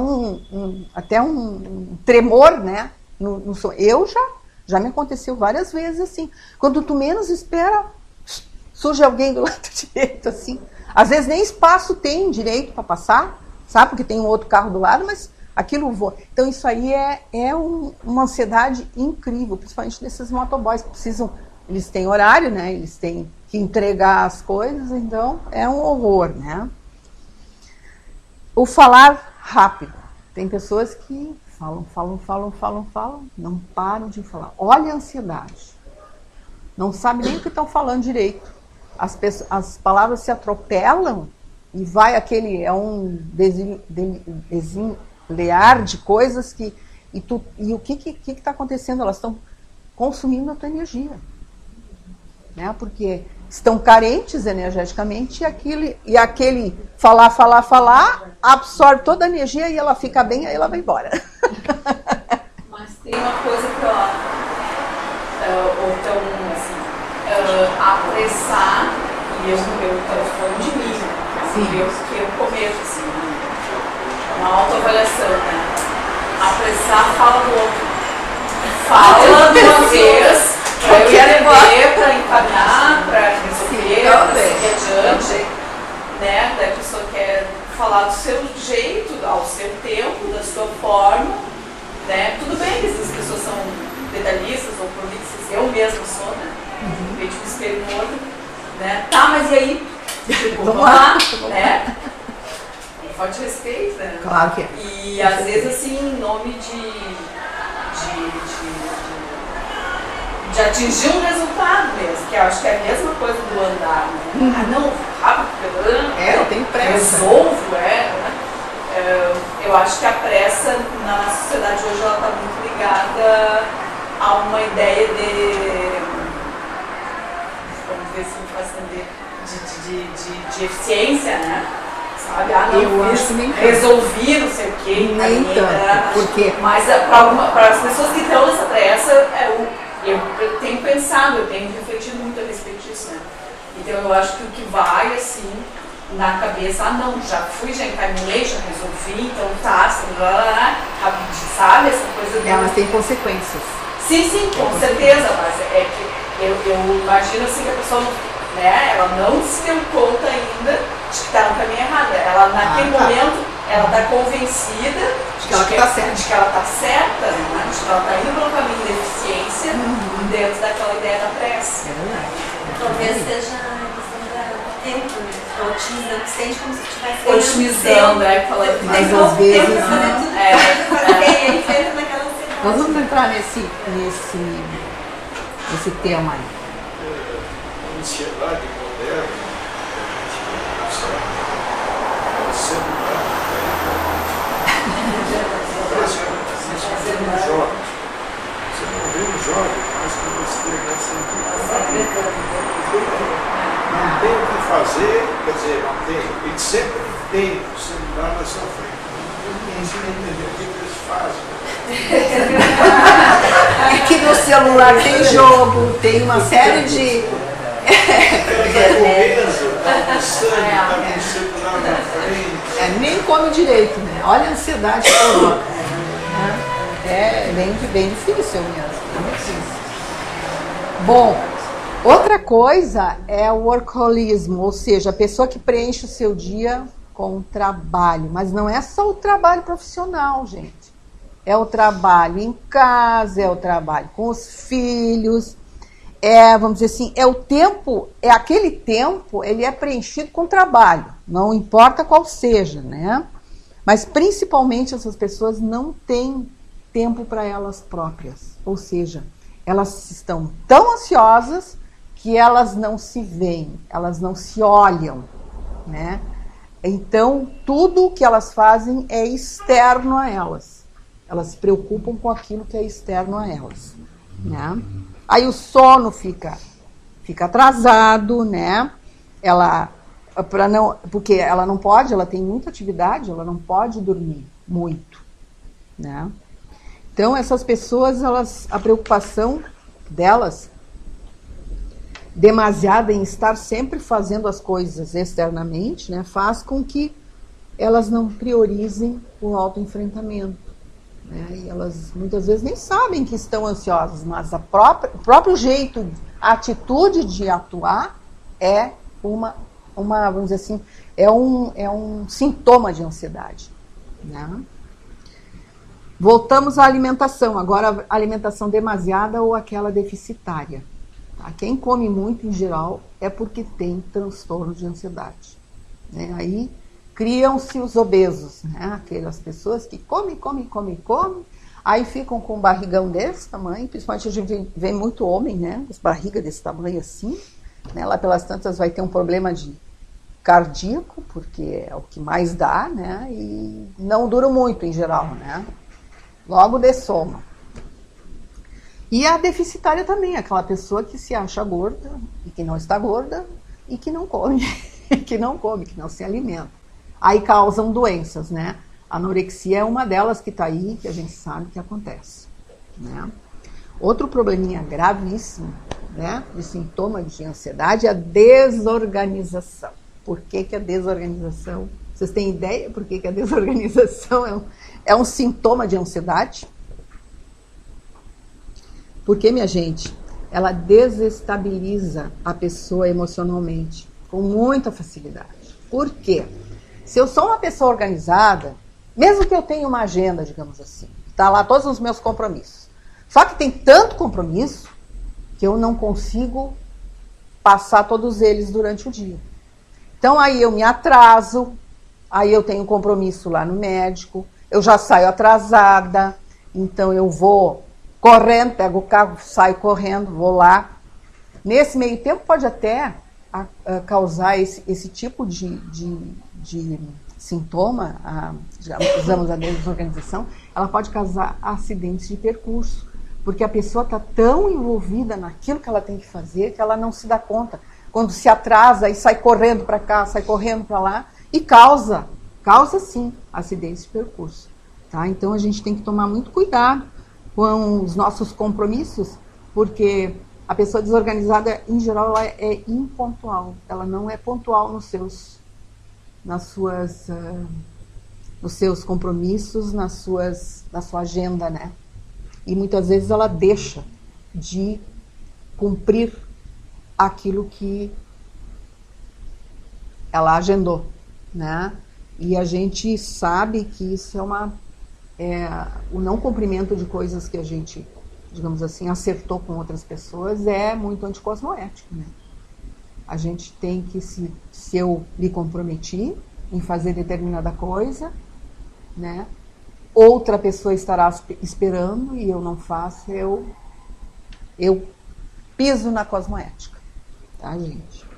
até um tremor, né? No som. Eu já me aconteceu várias vezes assim. Quando tu menos espera, surge alguém do lado direito, assim. Às vezes nem espaço tem direito para passar, sabe? Porque tem um outro carro do lado, mas aquilo voa. Então isso aí é uma ansiedade incrível, principalmente desses motoboys que precisam, eles têm horário, né? Eles têm que entregar as coisas, então é um horror, né? O falar rápido. Tem pessoas que falam, não param de falar. Olha a ansiedade. Não sabe nem o que estão falando direito. As palavras se atropelam e vai é um desenlear de coisas que... E o que está acontecendo? Elas estão consumindo a tua energia. Né? Porque estão carentes energeticamente e aquele falar absorve toda a energia e ela fica bem, aí ela vai embora. Mas tem uma coisa que ou então assim, apressar, e eu estou falando de mim, que eu começo assim, uma autoavaliação, né? Apressar, fala do outro. Fala de uma vez, para eu entender, para encaminhar, para resolver, para seguir adiante, né? Da pessoa quer falar do seu jeito, ao seu tempo, da sua forma, né? Tudo bem que essas pessoas são detalhistas ou prolixas, eu mesma sou, né? De repente me espelho no outro, né? Tá, mas e aí? Vamos lá, né? Forte respeito, né? Claro que é. E às vezes assim, em nome de atingir um resultado mesmo, que eu acho que é a mesma coisa do andar, né? Ah, não, rápido, eu tenho pressa. Resolvo, eu acho que a pressa na sociedade hoje ela está muito ligada a uma ideia vamos ver se me faz entender, de eficiência, né? Sabe? Ah, não, eu acho nem resolvi, não sei o quê. Nem tanto, porque... Mas para as pessoas que estão nessa pressa, eu tenho pensado, eu tenho refletido muito a respeito disso, né? Então eu acho que o que vai, assim, na cabeça, não, já fui, já encaminhei, já resolvi, então tá, rapidinho, sabe? Essa coisa... Elas têm consequências. Sim, com certeza, mas é que eu imagino assim que a pessoa, né, ela não se deu conta ainda de que está no caminho errado. Ela, naquele momento, ela está convencida de que ela está certa, né? De que ela está indo pelo caminho da eficiência dentro daquela ideia da pressa. Talvez seja a questão do tempo, né? Otimizando, sente como se estivesse otimizando, né? Mas às vezes ele fez naquela ansiedade. Nós vamos entrar nesse tema aí. A ansiedade moderna, ela sempre parece que um jovem. Você não vê um jovem, mas que você não tem o que fazer, quer dizer, não tem. Ele sempre tem o celular na sua frente. Você não entender o que eles fazem. É que no celular tem jogo, tem uma série de... Nem come direito, né? Olha a ansiedade que coloca. É bem difícil mesmo. Bem difícil. Bom, outra coisa é o workaholismo, ou seja, a pessoa que preenche o seu dia com trabalho. Mas não é só o trabalho profissional, gente. É o trabalho em casa, é o trabalho com os filhos, vamos dizer assim, aquele tempo, ele é preenchido com trabalho, não importa qual seja, né? Mas principalmente essas pessoas não têm tempo para elas próprias, ou seja, elas estão tão ansiosas que elas não se veem, elas não se olham, né? Então, tudo o que elas fazem é externo a elas. Elas se preocupam com aquilo que é externo a elas, né? Aí o sono fica atrasado, né? Porque ela não pode, ela tem muita atividade, ela não pode dormir muito, né? Então essas pessoas, a preocupação delas demasiada em estar sempre fazendo as coisas externamente, né, faz com que elas não priorizem o autoenfrentamento, né, e elas muitas vezes nem sabem que estão ansiosas, mas o próprio jeito, a atitude de atuar é vamos dizer assim, é um sintoma de ansiedade, né? Voltamos à alimentação, agora a alimentação demasiada ou aquela deficitária. Tá? Quem come muito, em geral, é porque tem transtorno de ansiedade. Né? Aí criam-se os obesos, né? Aquelas pessoas que comem, aí ficam com um barrigão desse tamanho, principalmente a gente vê muito homem, né? As barrigas desse tamanho assim, né? Lá pelas tantas vai ter um problema de cardíaco, porque é o que mais dá, né? E não dura muito, em geral, né? Logo dessoma. E a deficitária também, aquela pessoa que se acha gorda e que não está gorda e que não come, que não se alimenta. Aí causam doenças, né? A anorexia é uma delas que está aí, que a gente sabe que acontece, né? Outro probleminha gravíssimo, né, de sintoma de ansiedade é a desorganização. Por que a desorganização? Vocês têm ideia por que a desorganização é um sintoma de ansiedade? Porque, minha gente, ela desestabiliza a pessoa emocionalmente com muita facilidade. Por quê? Se eu sou uma pessoa organizada, mesmo que eu tenha uma agenda, digamos assim, tá lá todos os meus compromissos, só que tem tanto compromisso que eu não consigo passar todos eles durante o dia. Então aí eu me atraso, aí eu tenho um compromisso lá no médico, eu já saio atrasada, então eu vou correndo, pego o carro, saio correndo, vou lá. Nesse meio tempo pode até causar esse tipo de sintoma, usamos a desorganização, ela pode causar acidentes de percurso, porque a pessoa está tão envolvida naquilo que ela tem que fazer que ela não se dá conta. Quando se atrasa e sai correndo para cá, sai correndo para lá, e causa sim acidentes de percurso. Tá? Então a gente tem que tomar muito cuidado com os nossos compromissos, porque a pessoa desorganizada, em geral, ela é impontual. Ela não é pontual nos seus compromissos, na sua agenda, né? E muitas vezes ela deixa de cumprir aquilo que ela agendou, né? E a gente sabe que isso o não cumprimento de coisas que a gente, digamos assim, acertou com outras pessoas é muito anticosmoético, né? A gente tem que, se eu me comprometi em fazer determinada coisa, né? Outra pessoa estará esperando e eu não faço, eu piso na cosmoética, tá, gente?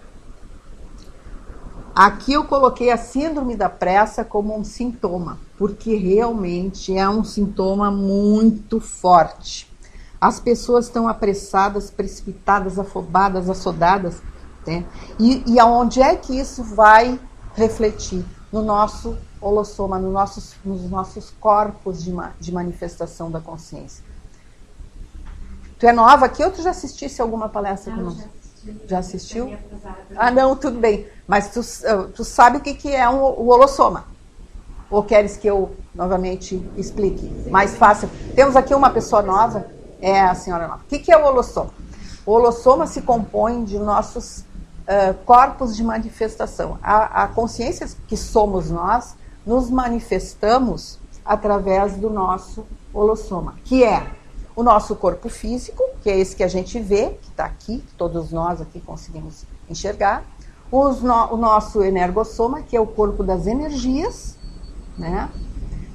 Aqui eu coloquei a síndrome da pressa como um sintoma, porque realmente é um sintoma muito forte. As pessoas estão apressadas, precipitadas, afobadas, assodadas, né? E aonde é que isso vai refletir? No nosso holossoma, nos nossos corpos de manifestação da consciência. Tu é nova aqui ou tu já assistisse alguma palestra conosco? Já assistiu? Ah, não, tudo bem. Mas tu sabe o que é o holossoma? Ou queres que eu novamente explique? Mais fácil. Temos aqui uma pessoa nova, é a senhora nova. O que é o holossoma? O holossoma se compõe de nossos corpos de manifestação. A consciência que somos nós, nos manifestamos através do nosso holossoma, que é o nosso corpo físico, que é esse que a gente vê, que está aqui, que todos nós aqui conseguimos enxergar, o nosso energossoma, que é o corpo das energias, né?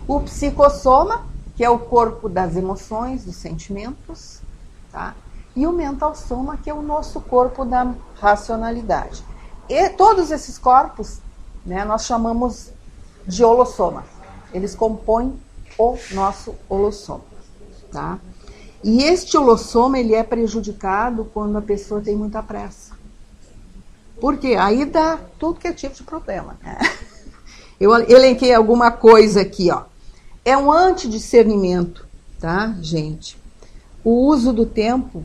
O psicossoma, que é o corpo das emoções, dos sentimentos, tá? E o mentalsoma, que é o nosso corpo da racionalidade. E todos esses corpos, né, nós chamamos de holossoma. Eles compõem o nosso holossoma, tá? E este holossoma, ele é prejudicado quando a pessoa tem muita pressa. Por quê? Aí dá tudo que é tipo de problema, né? Eu elenquei alguma coisa aqui, ó. É um antidiscernimento, tá, gente? O uso do tempo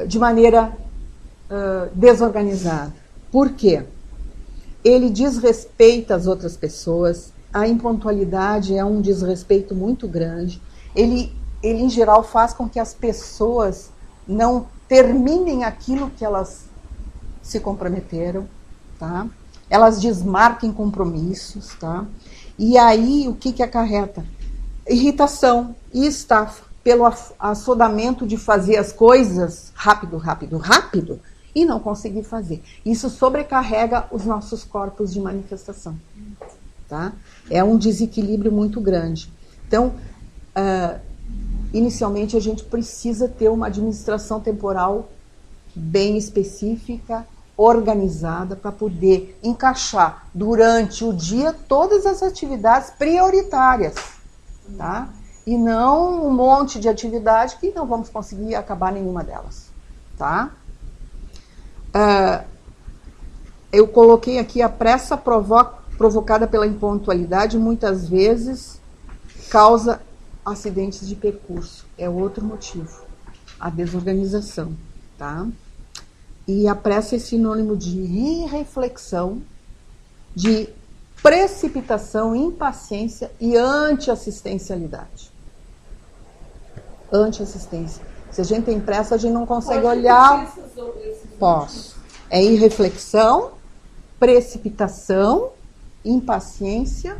de maneira desorganizada. Por quê? Ele desrespeita as outras pessoas, a impontualidade é um desrespeito muito grande. Ele, em geral, faz com que as pessoas não terminem aquilo que elas se comprometeram, tá? Elas desmarquem compromissos, tá? E aí, o que acarreta? Irritação e estafa pelo assodamento de fazer as coisas rápido, rápido, rápido e não conseguir fazer. Isso sobrecarrega os nossos corpos de manifestação, tá? É um desequilíbrio muito grande. Então, inicialmente, a gente precisa ter uma administração temporal bem específica, organizada, para poder encaixar durante o dia todas as atividades prioritárias, tá? E não um monte de atividade que não vamos conseguir acabar nenhuma delas, tá? Eu coloquei aqui a pressa provocada pela impontualidade, muitas vezes causa acidentes de percurso. É outro motivo, a desorganização, tá? E a pressa é sinônimo de irreflexão, de precipitação, impaciência e anti-assistencialidade. Anti-assistência. Se a gente tem pressa, a gente não consegue olhar. Posso. É irreflexão, precipitação, impaciência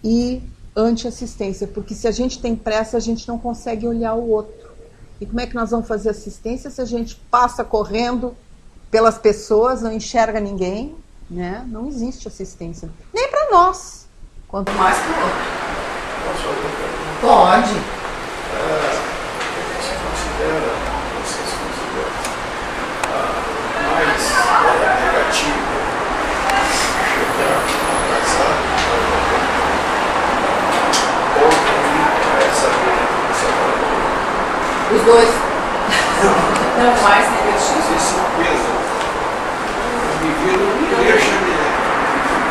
e anti-assistência. Porque se a gente tem pressa, a gente não consegue olhar o outro. E como é que nós vamos fazer assistência se a gente passa correndo pelas pessoas, não enxerga ninguém, né? Não existe assistência. Nem para nós. Quanto mais para o outro. Posso fazer uma pergunta? Pode. Vocês consideram mais negativo chegar atrasado ou saber Os dois. Não, mais negativo. existe peso. O indivíduo não deixa ele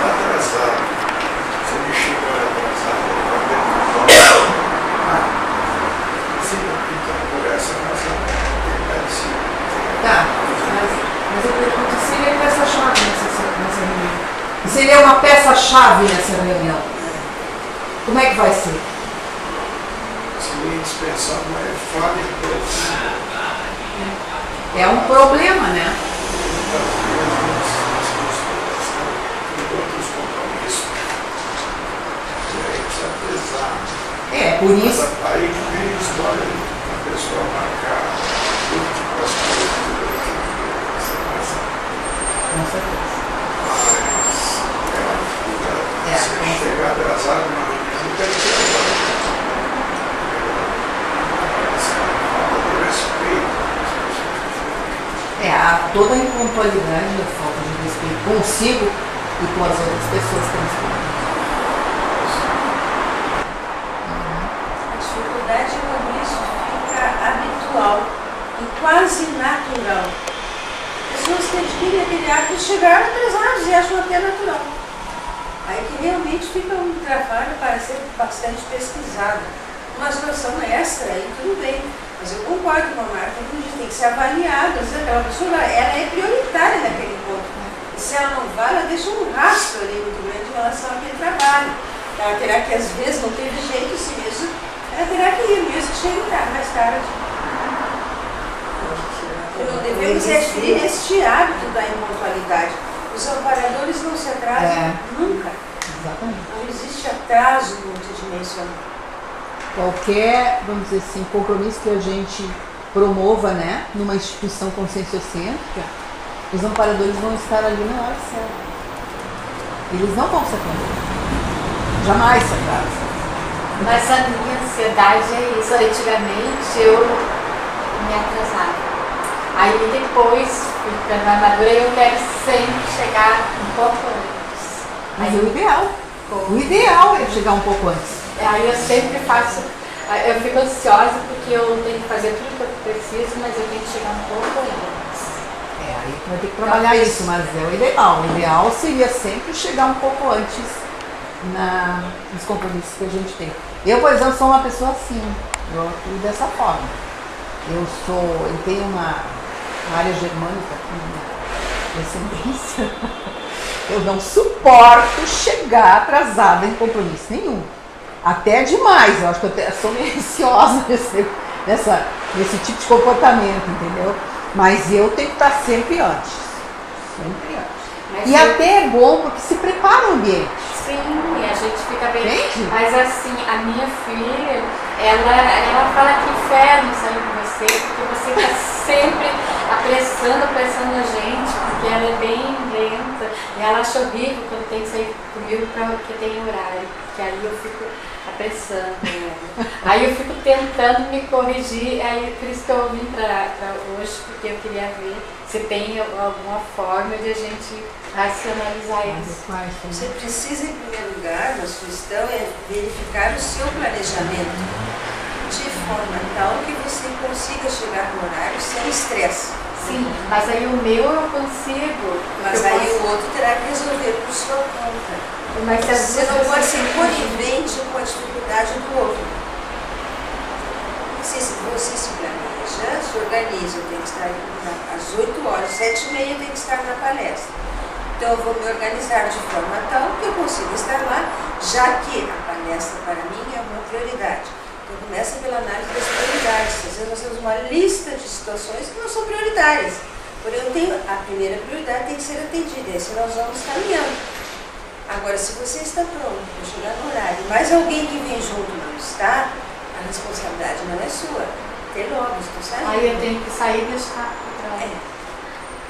atrasado. Se ele chega atrasado, ele vai perder. Por essa razão, ele deve se. Tá. Mas eu pergunto, seria peça-chave nessa reunião? Seria uma peça-chave nessa reunião? Como é que vai ser? Seria indispensável, mas é falha de todos. É um problema, né? Outros compromissos. E aí precisa pesar. É, por isso. Mas aí vem a história da pessoa marcar tudo que possa fazer. Com certeza. Mas se chegar atrasado na reunião, não quer dizer nada. Toda a impontualidade e a falta de respeito consigo e com as outras pessoas que nos falam. A dificuldade é quando isso fica habitual e quase natural. Pessoas que adquirem aquele hábito de chegar atrasados e acham até natural. Aí que realmente fica um trabalho para ser bastante pesquisado. Uma situação extra, aí tudo bem. Mas eu concordo com a Marta que a gente tem que ser avaliado. Às vezes aquela pessoa ela é prioritária naquele ponto. E se ela não vai, ela deixa um rastro ali muito grande em relação àquele trabalho. Ela terá que, às vezes, não teve jeito, se mesmo, ela terá que ir, mesmo que chegue mais tarde. Não devemos adquirir este hábito da impontualidade. Os amparadores não se atrasam nunca. Exatamente. Não existe atraso multidimensional. Qualquer, vamos dizer assim, compromisso que a gente promova, né, numa instituição conscienciocêntrica, os amparadores vão estar ali na hora certa. Eles não vão se atrasar. Jamais se atrasam. Mas a minha ansiedade é isso. Antigamente eu me atrasava. Aí depois, ficando mais madura, eu quero sempre chegar um pouco antes. Mas é o ideal. O ideal é chegar um pouco antes. Aí eu sempre faço, eu fico ansiosa porque que eu tenho que fazer tudo que eu preciso, mas eu tenho que chegar um pouco antes. Aí vai ter que trabalhar isso, mas é o ideal. O ideal seria sempre chegar um pouco antes nos compromissos que a gente tem. Eu, por exemplo, sou uma pessoa assim, eu atuo dessa forma. Eu tenho uma área germânica aqui, minha descendência. Eu não suporto chegar atrasada em compromisso nenhum. Até demais, eu acho que eu sou meio ansiosa nesse tipo de comportamento, entendeu? Mas eu tenho que estar sempre antes. Sempre antes. E até é bom porque se prepara o ambiente. Sim, a gente fica bem. Entende? Mas assim, a minha filha, ela fala que inferno sair com você, porque você está sempre apressando a gente, porque ela é bem lenta. E ela acha horrível quando tem que sair comigo porque tem horário. Porque aí eu fico apressando ela. Aí eu fico tentando me corrigir, aí por isso que eu vim para hoje, porque eu queria ver se tem alguma forma de a gente racionalizar isso. Você precisa, em primeiro lugar, na sua questão, é verificar o seu planejamento de forma tal que você consiga chegar no horário sem estresse. Sim, mas aí o meu eu consigo. Mas aí o outro terá que resolver por sua conta. Mas você não pode ser conivente com a dificuldade do outro. Você se planeja, se organiza, eu tenho que estar às 8 horas, 7h30 eu tenho que estar na palestra. Então eu vou me organizar de forma tal que eu consiga estar lá, já que a palestra para mim é uma prioridade. Então começa pela análise das prioridades. Às vezes nós temos uma lista de situações que não são prioritárias. Porém, a primeira prioridade tem que ser atendida, e assim nós vamos caminhando. Agora, se você está pronto para chegar no horário, mas alguém que vem junto não está, a responsabilidade não é sua. Até logo, estou saindo. Aí eu tenho que sair e deixar.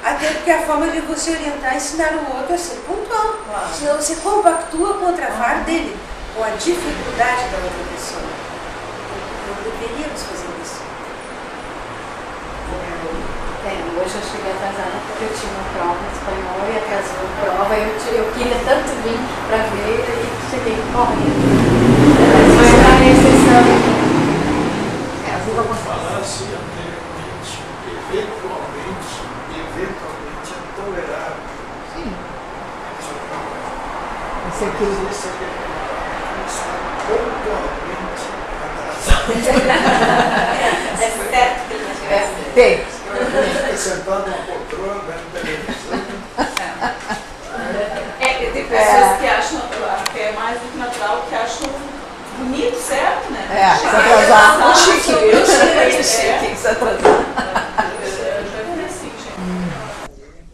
Até porque a forma de você orientar e ensinar o outro a ser pontual. Senão você compactua contra a falha dele, com a dificuldade da outra pessoa. Não deveríamos fazer isso. Hoje eu cheguei atrasada porque eu tinha uma prova de espanhol e atrasou a prova. Eu queria tanto vir para ver e cheguei correndo. Mas foi uma exceção. Falar assim anteriormente, eventualmente é tolerável. Sim. Você está pontualmente atrasado. É certo que ele não tivesse. Tem. Fica sentado numa poltrona, vendo televisão. Tem pessoas que acham que é mais do que natural, que acham bonito, certo, né? Se atrasar. Chique. Eu sei, chique, se atrasar.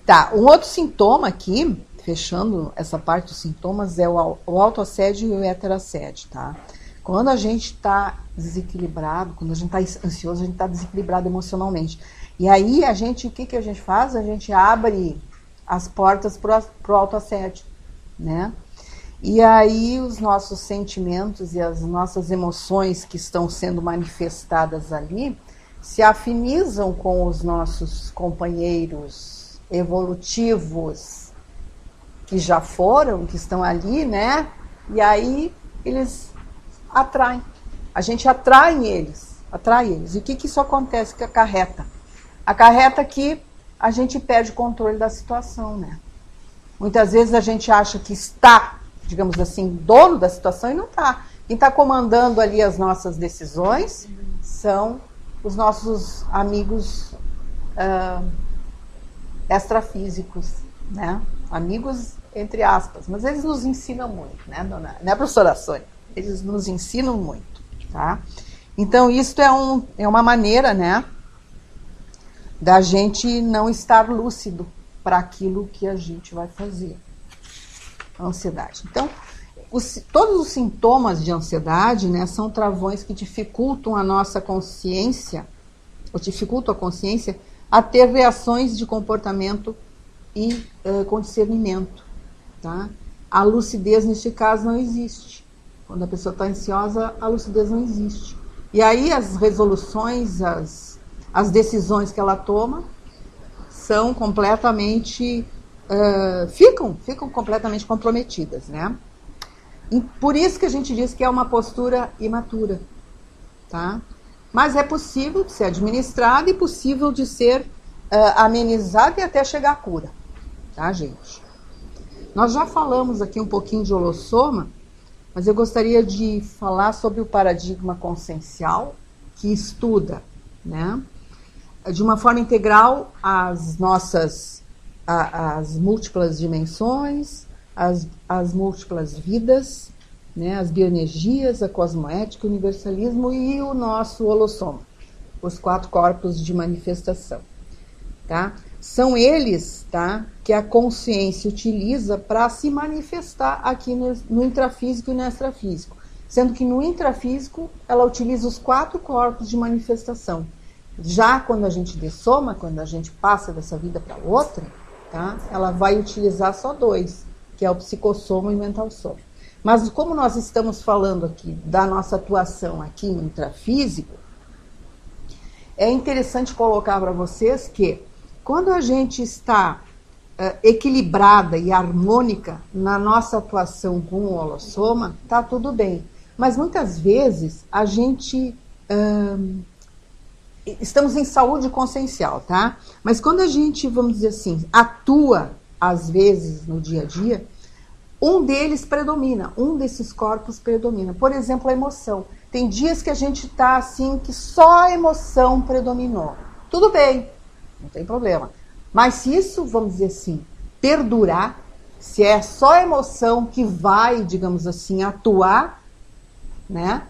Tá, um outro sintoma aqui, fechando essa parte dos sintomas, é o autoassédio e o heterassédio, tá? Quando a gente está desequilibrado, quando a gente está ansioso, a gente está desequilibrado emocionalmente. E aí, o que a gente faz? A gente abre as portas para o autoassédio, né? E aí, os nossos sentimentos e as nossas emoções que estão sendo manifestadas ali se afinizam com os nossos companheiros evolutivos que já foram, que estão ali, né? E aí, eles atraem. A gente atrai eles. E o que isso acontece? Que acarreta? Acarreta que a gente perde o controle da situação, né? Muitas vezes a gente acha que está, digamos assim, dono da situação e não está. Quem está comandando ali as nossas decisões são os nossos amigos extrafísicos, né? Amigos, entre aspas. Mas eles nos ensinam muito, né, dona? Né, professora Sônia? Eles nos ensinam muito, tá? Então, isso é uma maneira, né, da gente não estar lúcido para aquilo que a gente vai fazer. A ansiedade. Então, todos os sintomas de ansiedade, né, são travões que dificultam a nossa consciência, ou dificultam a consciência a ter reações de comportamento e com discernimento, tá? A lucidez, neste caso, não existe. Quando a pessoa está ansiosa, a lucidez não existe. E aí as resoluções, as decisões que ela toma são completamente, ficam completamente comprometidas, né? E por isso que a gente diz que é uma postura imatura, tá? mas é possível de ser administrada e possível de ser amenizada e até chegar à cura, tá, gente? Nós já falamos aqui um pouquinho de holossoma, mas eu gostaria de falar sobre o paradigma consciencial, que estuda, né, de uma forma integral as nossas as múltiplas dimensões, as múltiplas vidas, né, as bioenergias, a cosmoética, o universalismo e o nosso holossoma, os 4 corpos de manifestação, tá? São eles, tá, que a consciência utiliza para se manifestar aqui no intrafísico e no extrafísico, sendo que no intrafísico ela utiliza os 4 corpos de manifestação. Já quando a gente dessoma, quando a gente passa dessa vida para outra, tá, ela vai utilizar só 2, que é o psicossoma e o mentalsoma. Mas como nós estamos falando aqui da nossa atuação aqui no intrafísico, é interessante colocar para vocês que quando a gente está equilibrada e harmônica na nossa atuação com o holossoma, tá tudo bem. Mas muitas vezes a gente estamos em saúde consciencial, tá? Mas quando a gente, vamos dizer assim, atua às vezes no dia a dia, um deles predomina, um desses corpos predomina. Por exemplo, a emoção. Tem dias que a gente está assim, que só a emoção predominou. Tudo bem, não tem problema. Mas se isso, vamos dizer assim, perdurar, se é só a emoção que vai, digamos assim, atuar, né?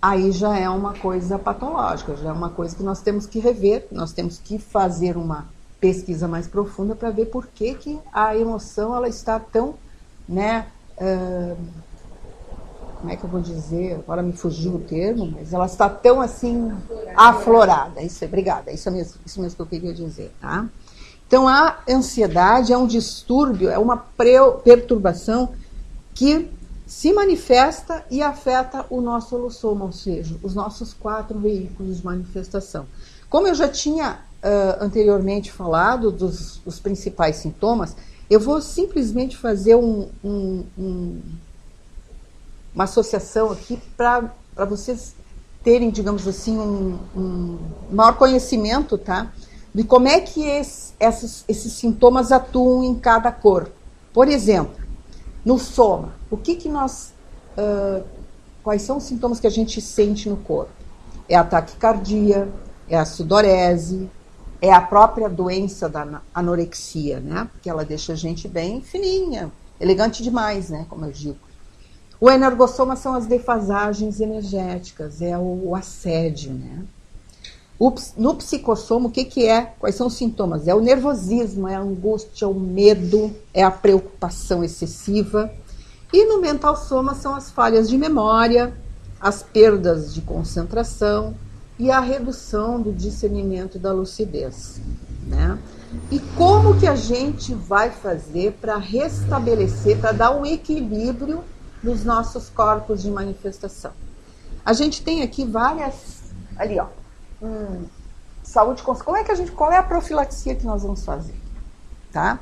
Aí já é uma coisa patológica, já é uma coisa que nós temos que rever, nós temos que fazer uma pesquisa mais profunda para ver por que a emoção ela está tão, né, como é que eu vou dizer, agora me fugiu o termo, mas ela está tão assim aflorada. Isso, obrigada, isso mesmo que eu queria dizer, tá? Então a ansiedade é um distúrbio, é uma perturbação que se manifesta e afeta o nosso holossoma, ou seja, os nossos 4 veículos de manifestação. Como eu já tinha anteriormente falado dos principais sintomas, eu vou simplesmente fazer uma associação aqui para vocês terem, digamos assim, um maior conhecimento, tá? De como é que esses sintomas atuam em cada corpo. Por exemplo, no soma, o que nós, quais são os sintomas que a gente sente no corpo? É a taquicardia, é a sudorese, é a própria doença da anorexia, né? Porque ela deixa a gente bem fininha, elegante demais, né? Como eu digo. O energossoma são as defasagens energéticas, é o assédio, né? No psicossoma, o que é? Quais são os sintomas? É o nervosismo, é a angústia, o medo, é a preocupação excessiva. E no mentalsoma são as falhas de memória, as perdas de concentração e a redução do discernimento e da lucidez, né? E como que a gente vai fazer para restabelecer, para dar um equilíbrio nos nossos corpos de manifestação? A gente tem aqui várias, ali ó, saúde consciente. Qual é a profilaxia que nós vamos fazer, tá?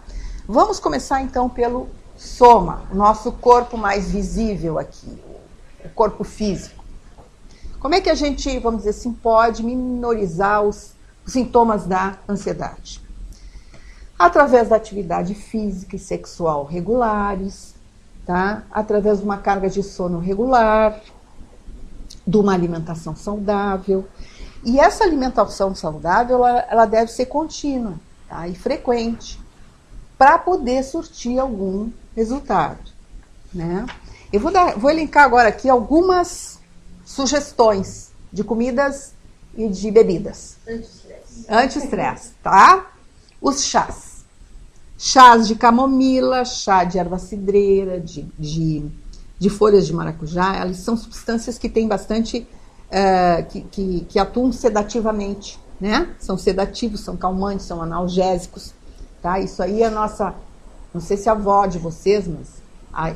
Vamos começar então pelo soma, o nosso corpo mais visível aqui, o corpo físico. Como é que a gente, vamos dizer assim, pode minorizar os sintomas da ansiedade? Através da atividade física e sexual regulares, tá? Através de uma carga de sono regular, de uma alimentação saudável. E essa alimentação saudável, ela deve ser contínua, tá? E frequente, para poder surtir algum resultado, né? Eu vou elencar agora aqui algumas sugestões de comidas e de bebidas. Anti-estresse, tá? Os chás. Chás de camomila, chá de erva cidreira, de folhas de maracujá. Elas são substâncias que têm bastante... que atuam sedativamente, né? São sedativos, são calmantes, são analgésicos, tá? Isso aí é a nossa, não sei se a avó de vocês, mas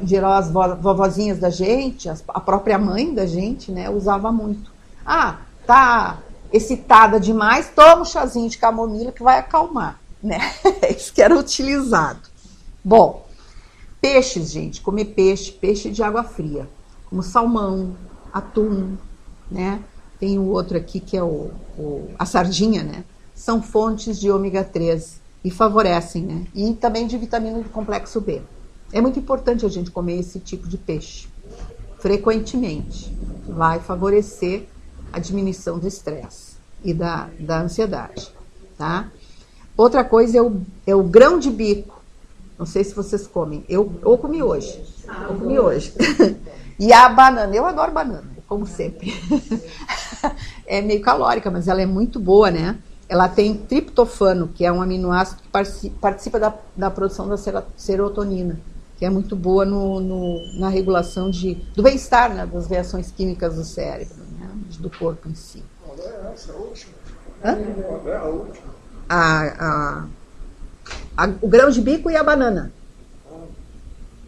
em geral as vovozinhas da gente, a própria mãe da gente, né, usava muito. Ah, tá excitada demais, toma um chazinho de camomila que vai acalmar, né? É isso que era utilizado. Bom, peixes, gente, comer peixe de água fria, como salmão, atum, né? tem o outro aqui que é a sardinha, né? São fontes de ômega 3 e favorecem, né? E também de vitamina do complexo B. É muito importante a gente comer esse tipo de peixe frequentemente. Vai favorecer a diminuição do estresse e da ansiedade, tá? Outra coisa é o grão de bico. Não sei se vocês comem. Eu comi hoje. E a banana. Eu adoro banana, como sempre. É meio calórica, mas ela é muito boa, né? Ela tem triptofano, que é um aminoácido que participa da produção da serotonina, que é muito boa na regulação do bem-estar, né? Das reações químicas do cérebro, né? Do corpo em si. Qual é essa última? Hã? Qual é a última? O grão de bico e a banana.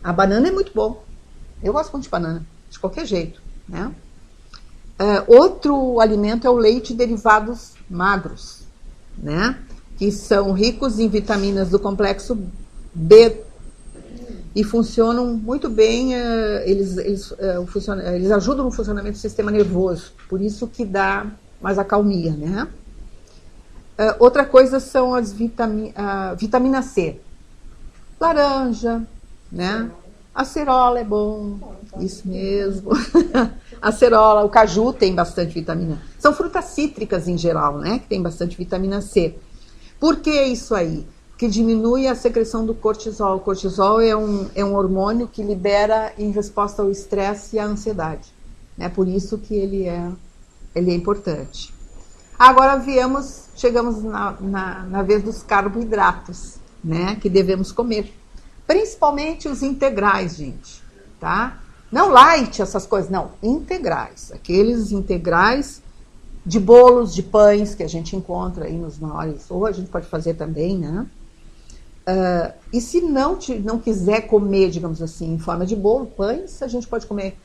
A banana é muito bom. Eu gosto muito de banana, de qualquer jeito, né? Outro alimento é o leite e derivados magros, né? Que são ricos em vitaminas do complexo B e funcionam muito bem. Eles ajudam no funcionamento do sistema nervoso, por isso que dá mais acalmia, né? Outra coisa são as vitamina C. Laranja, né? Acerola é bom, isso mesmo. Acerola, o caju tem bastante vitamina. São frutas cítricas em geral, né? Que tem bastante vitamina C. Por que isso aí? Porque diminui a secreção do cortisol. O cortisol é um hormônio que libera em resposta ao estresse e à ansiedade. É por isso que ele é importante. Agora chegamos na vez dos carboidratos, né? Que devemos comer. Principalmente os integrais, gente, tá? Não light, essas coisas, não, integrais. Aqueles integrais de bolos, de pães que a gente encontra aí nos maiores, ou a gente pode fazer também, né? E se não quiser comer, digamos assim, em forma de bolo, pães, a gente pode comer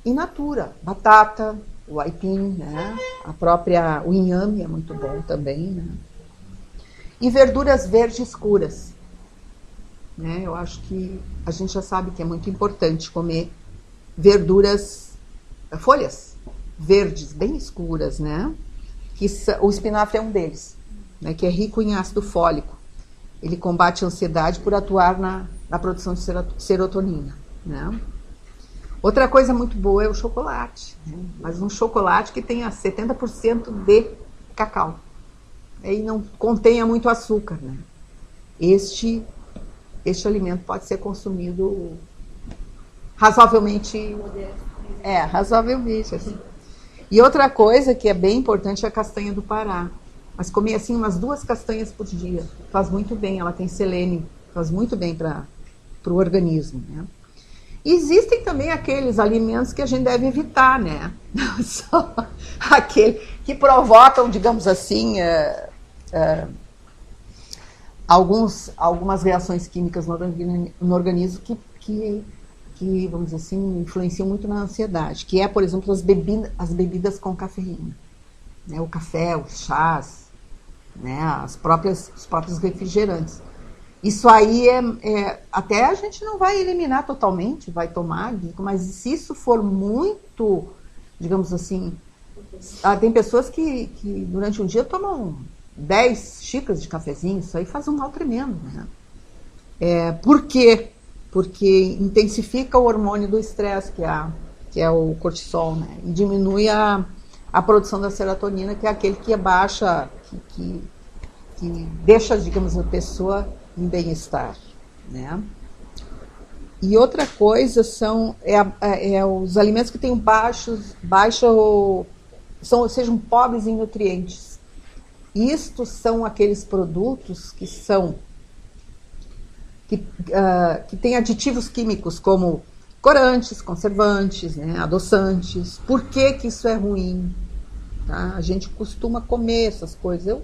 in natura, batata, o aipim, né? O inhame é muito bom também, né? E verduras verdes escuras. Né? Eu acho que a gente já sabe que é muito importante comer verduras, folhas verdes bem escuras, né? O espinafre é um deles, né? Que é rico em ácido fólico. Ele combate a ansiedade por atuar na produção de serotonina, né? Outra coisa muito boa é o chocolate, né? Mas um chocolate que tenha 70% de cacau e não contenha muito açúcar, né? Este alimento pode ser consumido razoavelmente. Razoavelmente. Assim. E outra coisa que é bem importante é a castanha do Pará. Mas comer assim umas 2 castanhas por dia faz muito bem. Ela tem selênio, faz muito bem para o organismo, né? E existem também aqueles alimentos que a gente deve evitar, né? Não só aquele que provocam, digamos assim, algumas reações químicas no organismo que, vamos dizer assim, influenciam muito na ansiedade, que é, por exemplo, as bebidas com cafeína, né? O café, os chás, né? Os próprios refrigerantes. Isso aí até a gente não vai eliminar totalmente, vai tomar, mas se isso for muito, digamos assim, tem pessoas que durante um dia tomam 10 xícaras de cafezinho, isso aí faz um mal tremendo, né? Por quê? Porque intensifica o hormônio do estresse, que é o cortisol, né? E diminui a produção da serotonina, que é aquele que abaixa, que deixa, digamos, a pessoa em bem-estar, né? E outra coisa são os alimentos que têm sejam pobres em nutrientes. Isto são aqueles produtos que têm aditivos químicos como corantes, conservantes, né, adoçantes. Por que isso é ruim? Tá? A gente costuma comer essas coisas.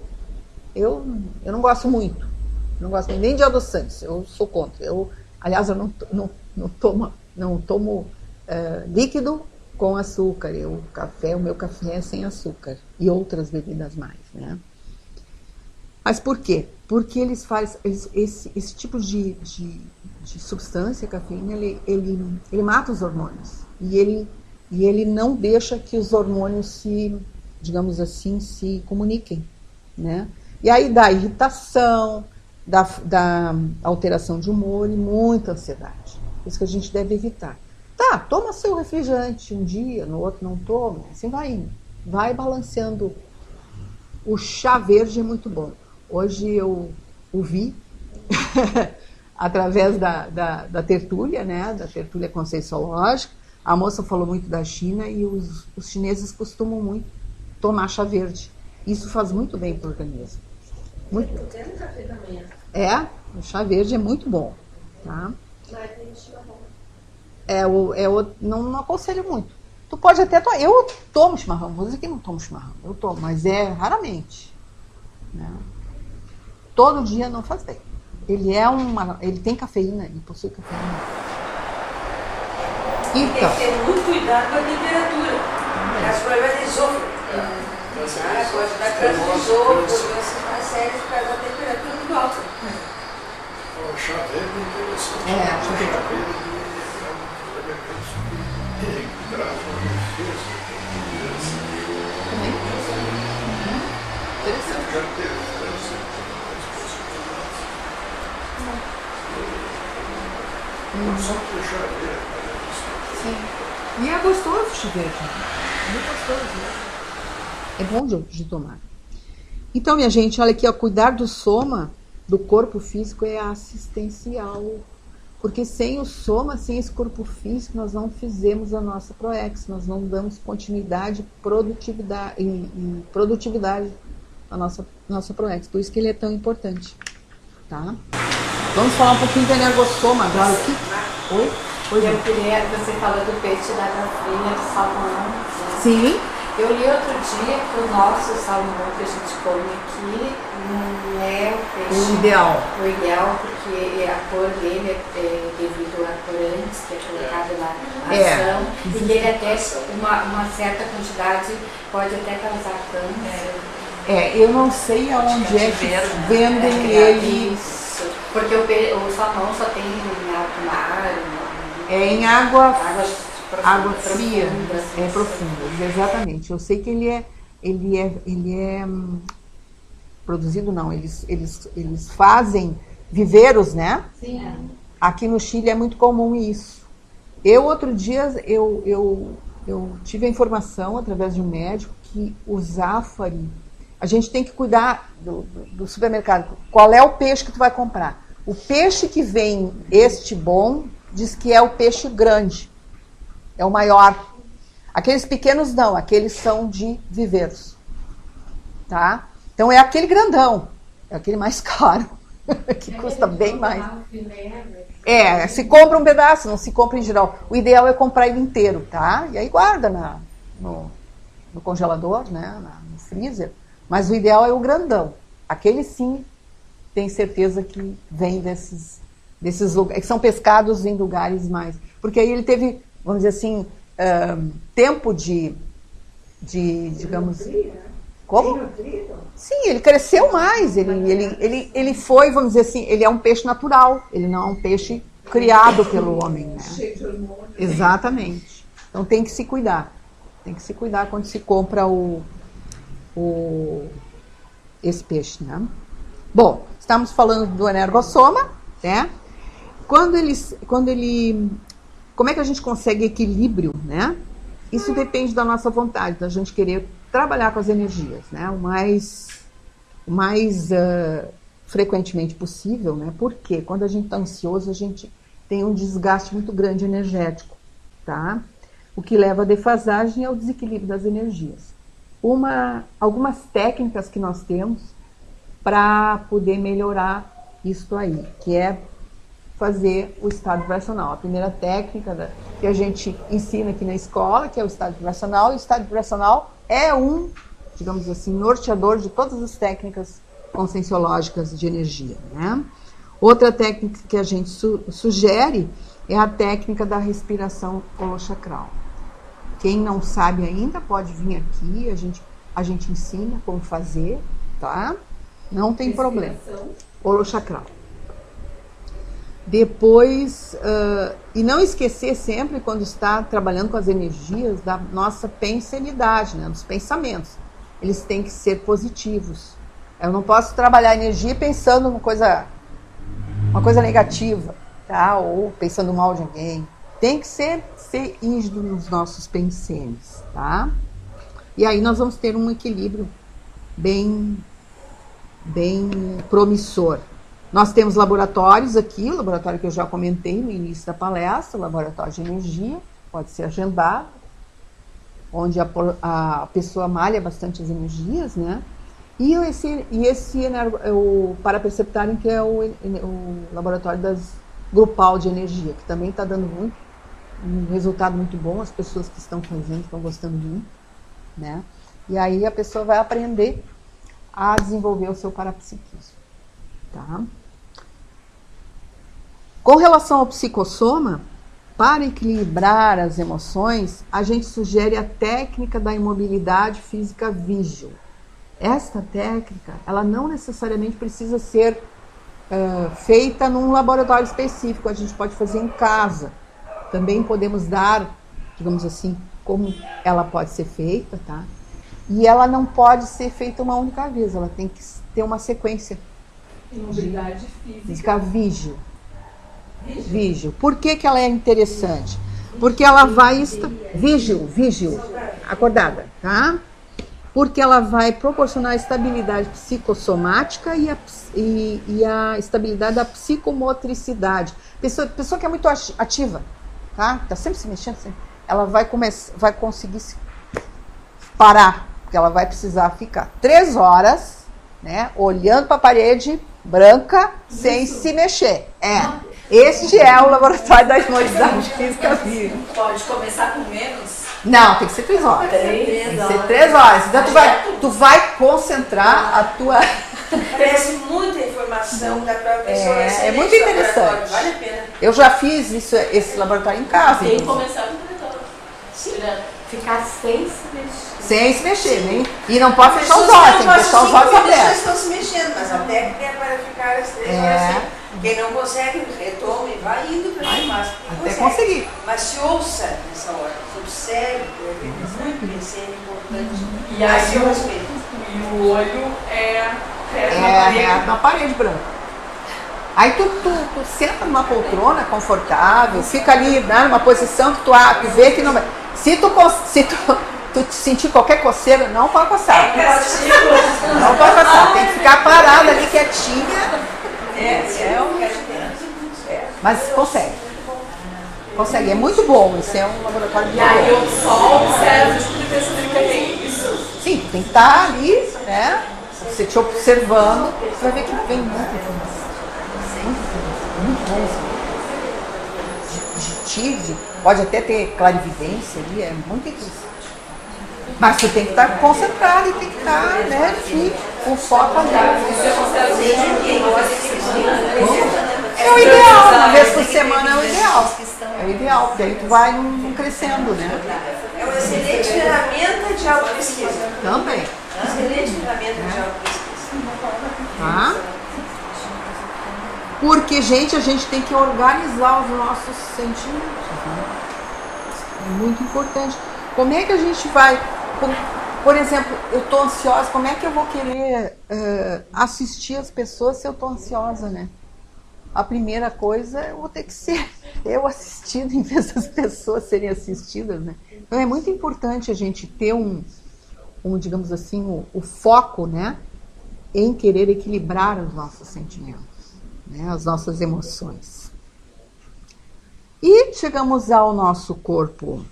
Eu não gosto muito. Não gosto nem de adoçantes. Eu sou contra. Aliás, eu não tomo líquido com açúcar. O meu café é sem açúcar. E outras bebidas mais, né? Mas por quê? Porque eles fazem esse tipo de substância, cafeína, ele mata os hormônios. E ele não deixa que os hormônios digamos assim, se comuniquem, né? E aí dá irritação, dá alteração de humor e muita ansiedade. Isso que a gente deve evitar. Tá, toma seu refrigerante um dia, no outro não toma, assim vai indo. Vai balanceando. O chá verde é muito bom. Hoje eu ouvi, através da tertúlia, né, da tertúlia conscienciológica, a moça falou muito da China e os chineses costumam muito tomar chá verde. Isso faz muito bem para o organismo. Muito. O chá verde é muito bom. Tá? Não aconselho muito. Tu pode até tomar. Eu tomo chimarrão, vou dizer que não tomo chimarrão. Eu tomo, mas raramente. Né? Todo dia não faz bem. Ele tem cafeína, ele possui cafeína. Então. Tem que ter muito cuidado com a temperatura. As problemas de esôfago. Pode dar câncer de esôfago, doenças mais sérias por causa da temperatura muito alta. O chá verde é interessante. Chá verde. O chá verde é um elemento que traz uma defesa. Também. Interessante. Já teve. Só que o chá verde. Sim. E é gostoso o chá verde. É muito gostoso. É bom de tomar. Então, minha gente, olha aqui, ó, cuidar do soma, do corpo físico, é assistencial. Porque sem o soma, sem esse corpo físico, nós não fizemos a nossa ProEx, nós não damos continuidade e produtividade à nossa ProEx. Por isso que ele é tão importante. Tá? Vamos falar um pouquinho do energossoma agora aqui. Oi? Eu queria, você falou do peixe da água fria, do salmão. Né? Sim. Eu li outro dia que o nosso salmão que a gente come aqui não é o peixe ideal, porque a cor dele é devido a corantes que é colocado na ração, e que ele até uma certa quantidade pode até causar câncer. Eu não sei aonde é que vendem ele. Isso, porque o salmão só tem em alto mar. Em água fria, profundas, profunda, exatamente. Eu sei que ele é produzido, não, eles fazem viveiros, né? Sim. Aqui no Chile é muito comum isso. Outro dia, eu tive a informação, através de um médico, que o zafari, a gente tem que cuidar do supermercado. Qual é o peixe que tu vai comprar? O peixe que vem, este bom, diz que é o peixe grande. É o maior. Aqueles pequenos não, aqueles são de viveiros. Tá? Então é aquele grandão, é aquele mais caro, que custa bem mais. Se compra um pedaço, não se compra em geral. O ideal é comprar ele inteiro, tá? E aí guarda no congelador, né? No freezer. Mas o ideal é o grandão. Aquele sim, tem certeza que vem desses lugares, que são pescados em lugares mais. Porque aí ele teve, vamos dizer assim, tempo de digamos. Como? Sim, ele cresceu mais. Ele foi, vamos dizer assim, ele é um peixe natural. Ele não é um peixe criado pelo homem, né? Exatamente. Então tem que se cuidar. Tem que se cuidar quando se compra esse peixe, né? Bom, estamos falando do energossoma, né? Como é que a gente consegue equilíbrio, né? Isso depende da nossa vontade, da gente querer trabalhar com as energias, né? O mais frequentemente possível, né? Porque quando a gente está ansioso, a gente tem um desgaste muito grande energético, tá? O que leva à defasagem e ao desequilíbrio das energias. Algumas técnicas que nós temos para poder melhorar isso aí, que é fazer o estado vibracional. A primeira técnica que a gente ensina aqui na escola, que é o estado vibracional, e o estado vibracional é digamos assim, norteador de todas as técnicas conscienciológicas de energia, né? Outra técnica que a gente sugere é a técnica da respiração holochacral. Quem não sabe ainda pode vir aqui, a gente ensina como fazer, tá? Não tem problema. Holochacral. Depois, e não esquecer sempre, quando está trabalhando com as energias, da nossa pensenidade, né, dos pensamentos. eles têm que ser positivos. Eu não posso trabalhar energia pensando uma coisa negativa, tá? Ou pensando mal de alguém. Tem que ser rígido nos nossos penseres, tá? E aí nós vamos ter um equilíbrio bem promissor. Nós temos laboratórios aqui, o laboratório que eu já comentei no início da palestra, o laboratório de energia, pode ser agendado, onde a pessoa malha bastante as energias, né? E o paraperceptário, que é o laboratório grupal de energia, que também está dando um resultado muito bom, as pessoas que estão fazendo estão gostando muito, né? E aí a pessoa vai aprender a desenvolver o seu parapsiquismo, tá? Com relação ao psicossoma, para equilibrar as emoções, a gente sugere a técnica da imobilidade física vígil. Esta técnica, ela não necessariamente precisa ser feita num laboratório específico, a gente pode fazer em casa. Também podemos dar, digamos assim, como ela pode ser feita, tá? E ela não pode ser feita uma única vez, ela tem que ter uma sequência. Imobilidade física vígil. Vígil. Por que ela é interessante? Porque ela vai... Vígil, acordada, tá? Porque ela vai proporcionar a estabilidade psicossomática e a estabilidade da psicomotricidade. Pessoa que é muito ativa, tá? Tá sempre se mexendo, ela vai conseguir parar, porque ela vai precisar ficar 3 horas, né, olhando para a parede branca, sem se mexer. Este é o laboratório da imobilidade física vígil. Pode começar com menos? Não, tem que ser 3 horas. Tem que ser 3 horas. Então tu vai concentrar a tua... Parece muita informação da própria pessoa. É muito interessante. Vale a pena. Eu já fiz esse laboratório em casa. Tem que começar com 3 horas. Sim. Ficar sem se mexer. Sem se mexer, né? E não pode fechar os olhos, tem que deixar os olhos abertos. As pessoas estão se mexendo, mas a técnica é para ficar as 3 horas. Quem não consegue, retoma e vai indo para o máximo. Até conseguir. Mas se ouça nessa hora, se observe, é muito importante. E aí o olho reto na parede branca. Aí tu senta numa poltrona confortável, fica ali, né, numa posição que tu vê que não vai. Se tu sentir qualquer coceira, não pode coçar. Não pode coçar, tem que ficar parada ali quietinha. Mas consegue. É muito bom, esse é um laboratório de... E aí eu só observo de pessoa que tem isso. Sim, tem que estar ali, né? Você te observando, você vai ver que vem muita informação. Muito bom. Pode até ter clarividência ali, é muito interessante. Mas você tem que estar concentrado e tem que estar, né, com foco ali. É o ideal, uma vez por semana é o ideal. É o ideal, porque aí tu vai crescendo, né? É uma excelente ferramenta de autopesquisa. Também. Excelente ferramenta de autopesquisa. Tá? Porque, gente, a gente tem que organizar os nossos sentimentos. Né? É muito importante. Como é que a gente vai... Por exemplo, eu estou ansiosa, como é que eu vou querer assistir as pessoas se eu estou ansiosa, né? A primeira coisa, eu vou ter que ser eu assistindo em vez das pessoas serem assistidas, né? Então é muito importante a gente ter digamos assim, o foco, né? Em querer equilibrar os nossos sentimentos, né? As nossas emoções. E chegamos ao nosso corpo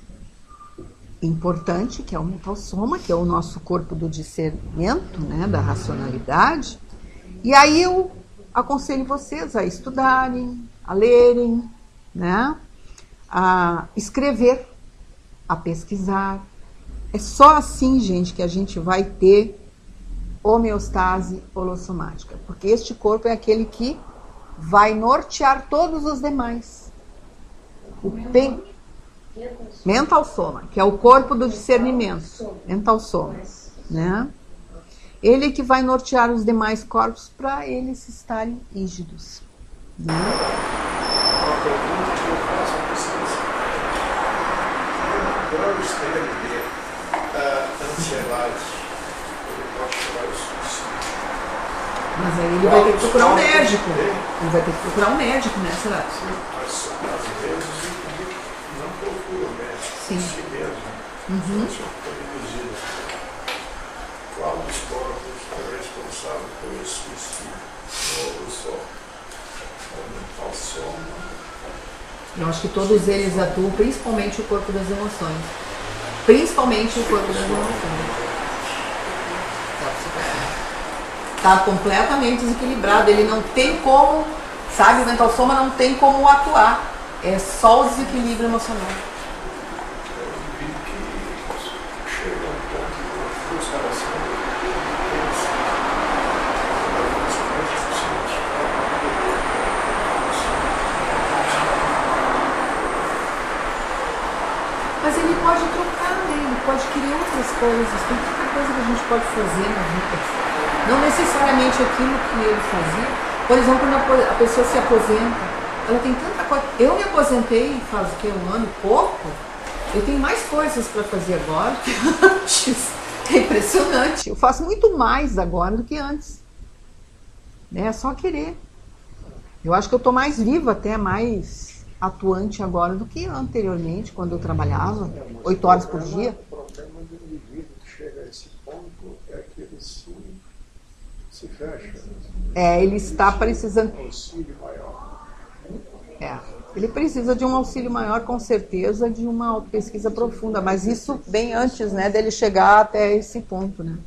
importante, que é o mental soma, que é o nosso corpo do discernimento, né, da racionalidade. E aí eu aconselho vocês a estudarem, a lerem, né, a escrever, a pesquisar. É só assim, gente, que a gente vai ter homeostase holossomática, porque este corpo é aquele que vai nortear todos os demais. O mental soma, que é o corpo do discernimento, mental soma, né? Ele que vai nortear os demais corpos para eles estarem rígidos, né? Uma pergunta que eu faço a vocês. Qual é o extremo de ansiedade? pode chegar ao suicídio. Mas aí ele vai ter que procurar um médico. Ele vai ter que procurar um médico, né, será? Sim, às vezes o indivíduo não procura o médico por si mesmo. Isso é reduzido. Qual dos corpos é responsável pelo suicídio? Ou só aumentar o sono? Eu acho que todos eles atuam, principalmente o corpo das emoções. Principalmente o corpo das emoções. Está completamente desequilibrado. Ele não tem como, sabe, o mental soma não tem como atuar. É só o desequilíbrio emocional. Eu vi que chega a um ponto de frustração. Mas ele pode trocar, né? Ele pode querer outras coisas. Tem tanta coisa que a gente pode fazer na vida. Não necessariamente aquilo que ele fazia. Por exemplo, quando a pessoa se aposenta, ela tem tanta coisa. Eu me aposentei faz o quê? Um ano e pouco. Eu tenho mais coisas para fazer agora que antes. É impressionante. Eu faço muito mais agora do que antes. Né? É só querer. Eu acho que eu estou mais viva, até mais atuante agora do que anteriormente, quando eu trabalhava 8 horas por dia. O problema do indivíduo que chega a esse ponto é que ele se fecha. Ele está precisando. Auxílio maior. Ele precisa de um auxílio maior, com certeza, de uma pesquisa profunda, mas isso bem antes, né, dele chegar até esse ponto, né?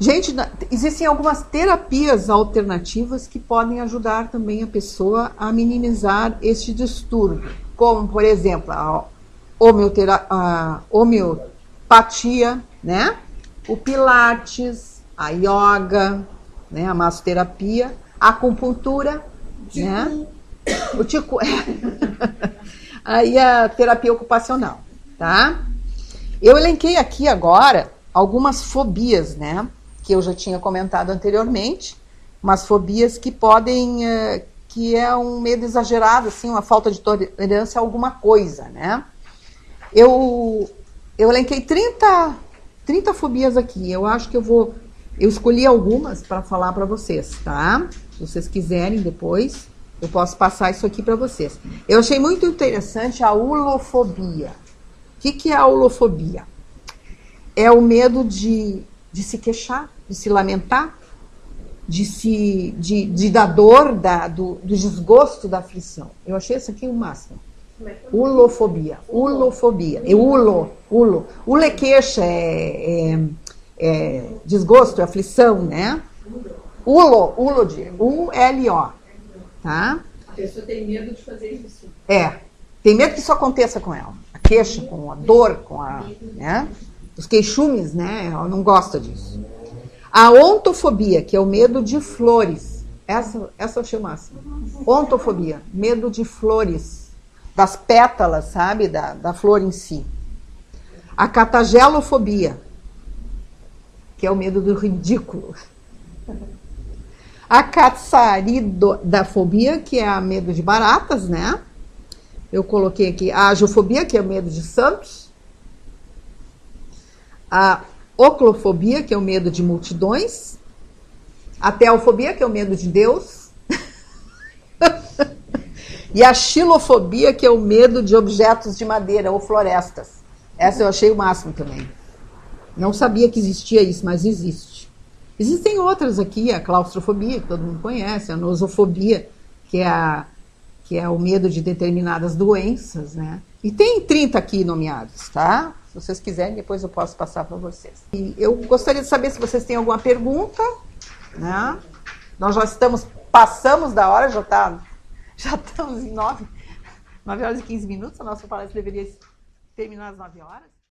Gente, existem algumas terapias alternativas que podem ajudar também a pessoa a minimizar este distúrbio, como, por exemplo, a homeopatia, né? O pilates, a yoga, né? A massoterapia, a acupuntura, né? O tico... Aí a terapia ocupacional, tá? Eu elenquei aqui agora algumas fobias, né? Que eu já tinha comentado anteriormente, umas fobias que podem, que é um medo exagerado, assim, uma falta de tolerância a alguma coisa, né? Eu elenquei 30 fobias aqui. Eu acho que eu escolhi algumas para falar para vocês, tá? Se vocês quiserem depois, eu posso passar isso aqui para vocês. Eu achei muito interessante a ulofobia. O que é a ulofobia? É o medo de se queixar, de se lamentar, de dar dor, do desgosto, da aflição. Eu achei isso aqui o máximo. Ulofobia. E ulo é queixa, é desgosto, é aflição, né? U-L-O, tá? A pessoa tem medo de fazer isso. Tem medo que isso aconteça com ela. A queixa, com a dor, com a, né? Os queixumes, né? Ela não gosta disso. A ontofobia, que é o medo de flores. Essa eu achei o máximo. Ontofobia, medo de flores. Das pétalas, sabe? Da flor em si. A catagelofobia, que é o medo do ridículo. A catsaridofobia, que é o medo de baratas, né? Eu coloquei aqui a agiofobia, que é o medo de santos. A oclofobia, que é o medo de multidões. A teofobia, que é o medo de Deus. E a xilofobia, que é o medo de objetos de madeira ou florestas. Essa eu achei o máximo também. Não sabia que existia isso, mas existe. Existem outras aqui, a claustrofobia, que todo mundo conhece, a nosofobia, que é o medo de determinadas doenças, né? E tem 30 aqui nomeados, tá? Se vocês quiserem, depois eu posso passar para vocês. E eu gostaria de saber se vocês têm alguma pergunta, né? Nós já passamos da hora, já estamos em 9 horas e 15 minutos, a nossa palestra deveria terminar às 9 horas.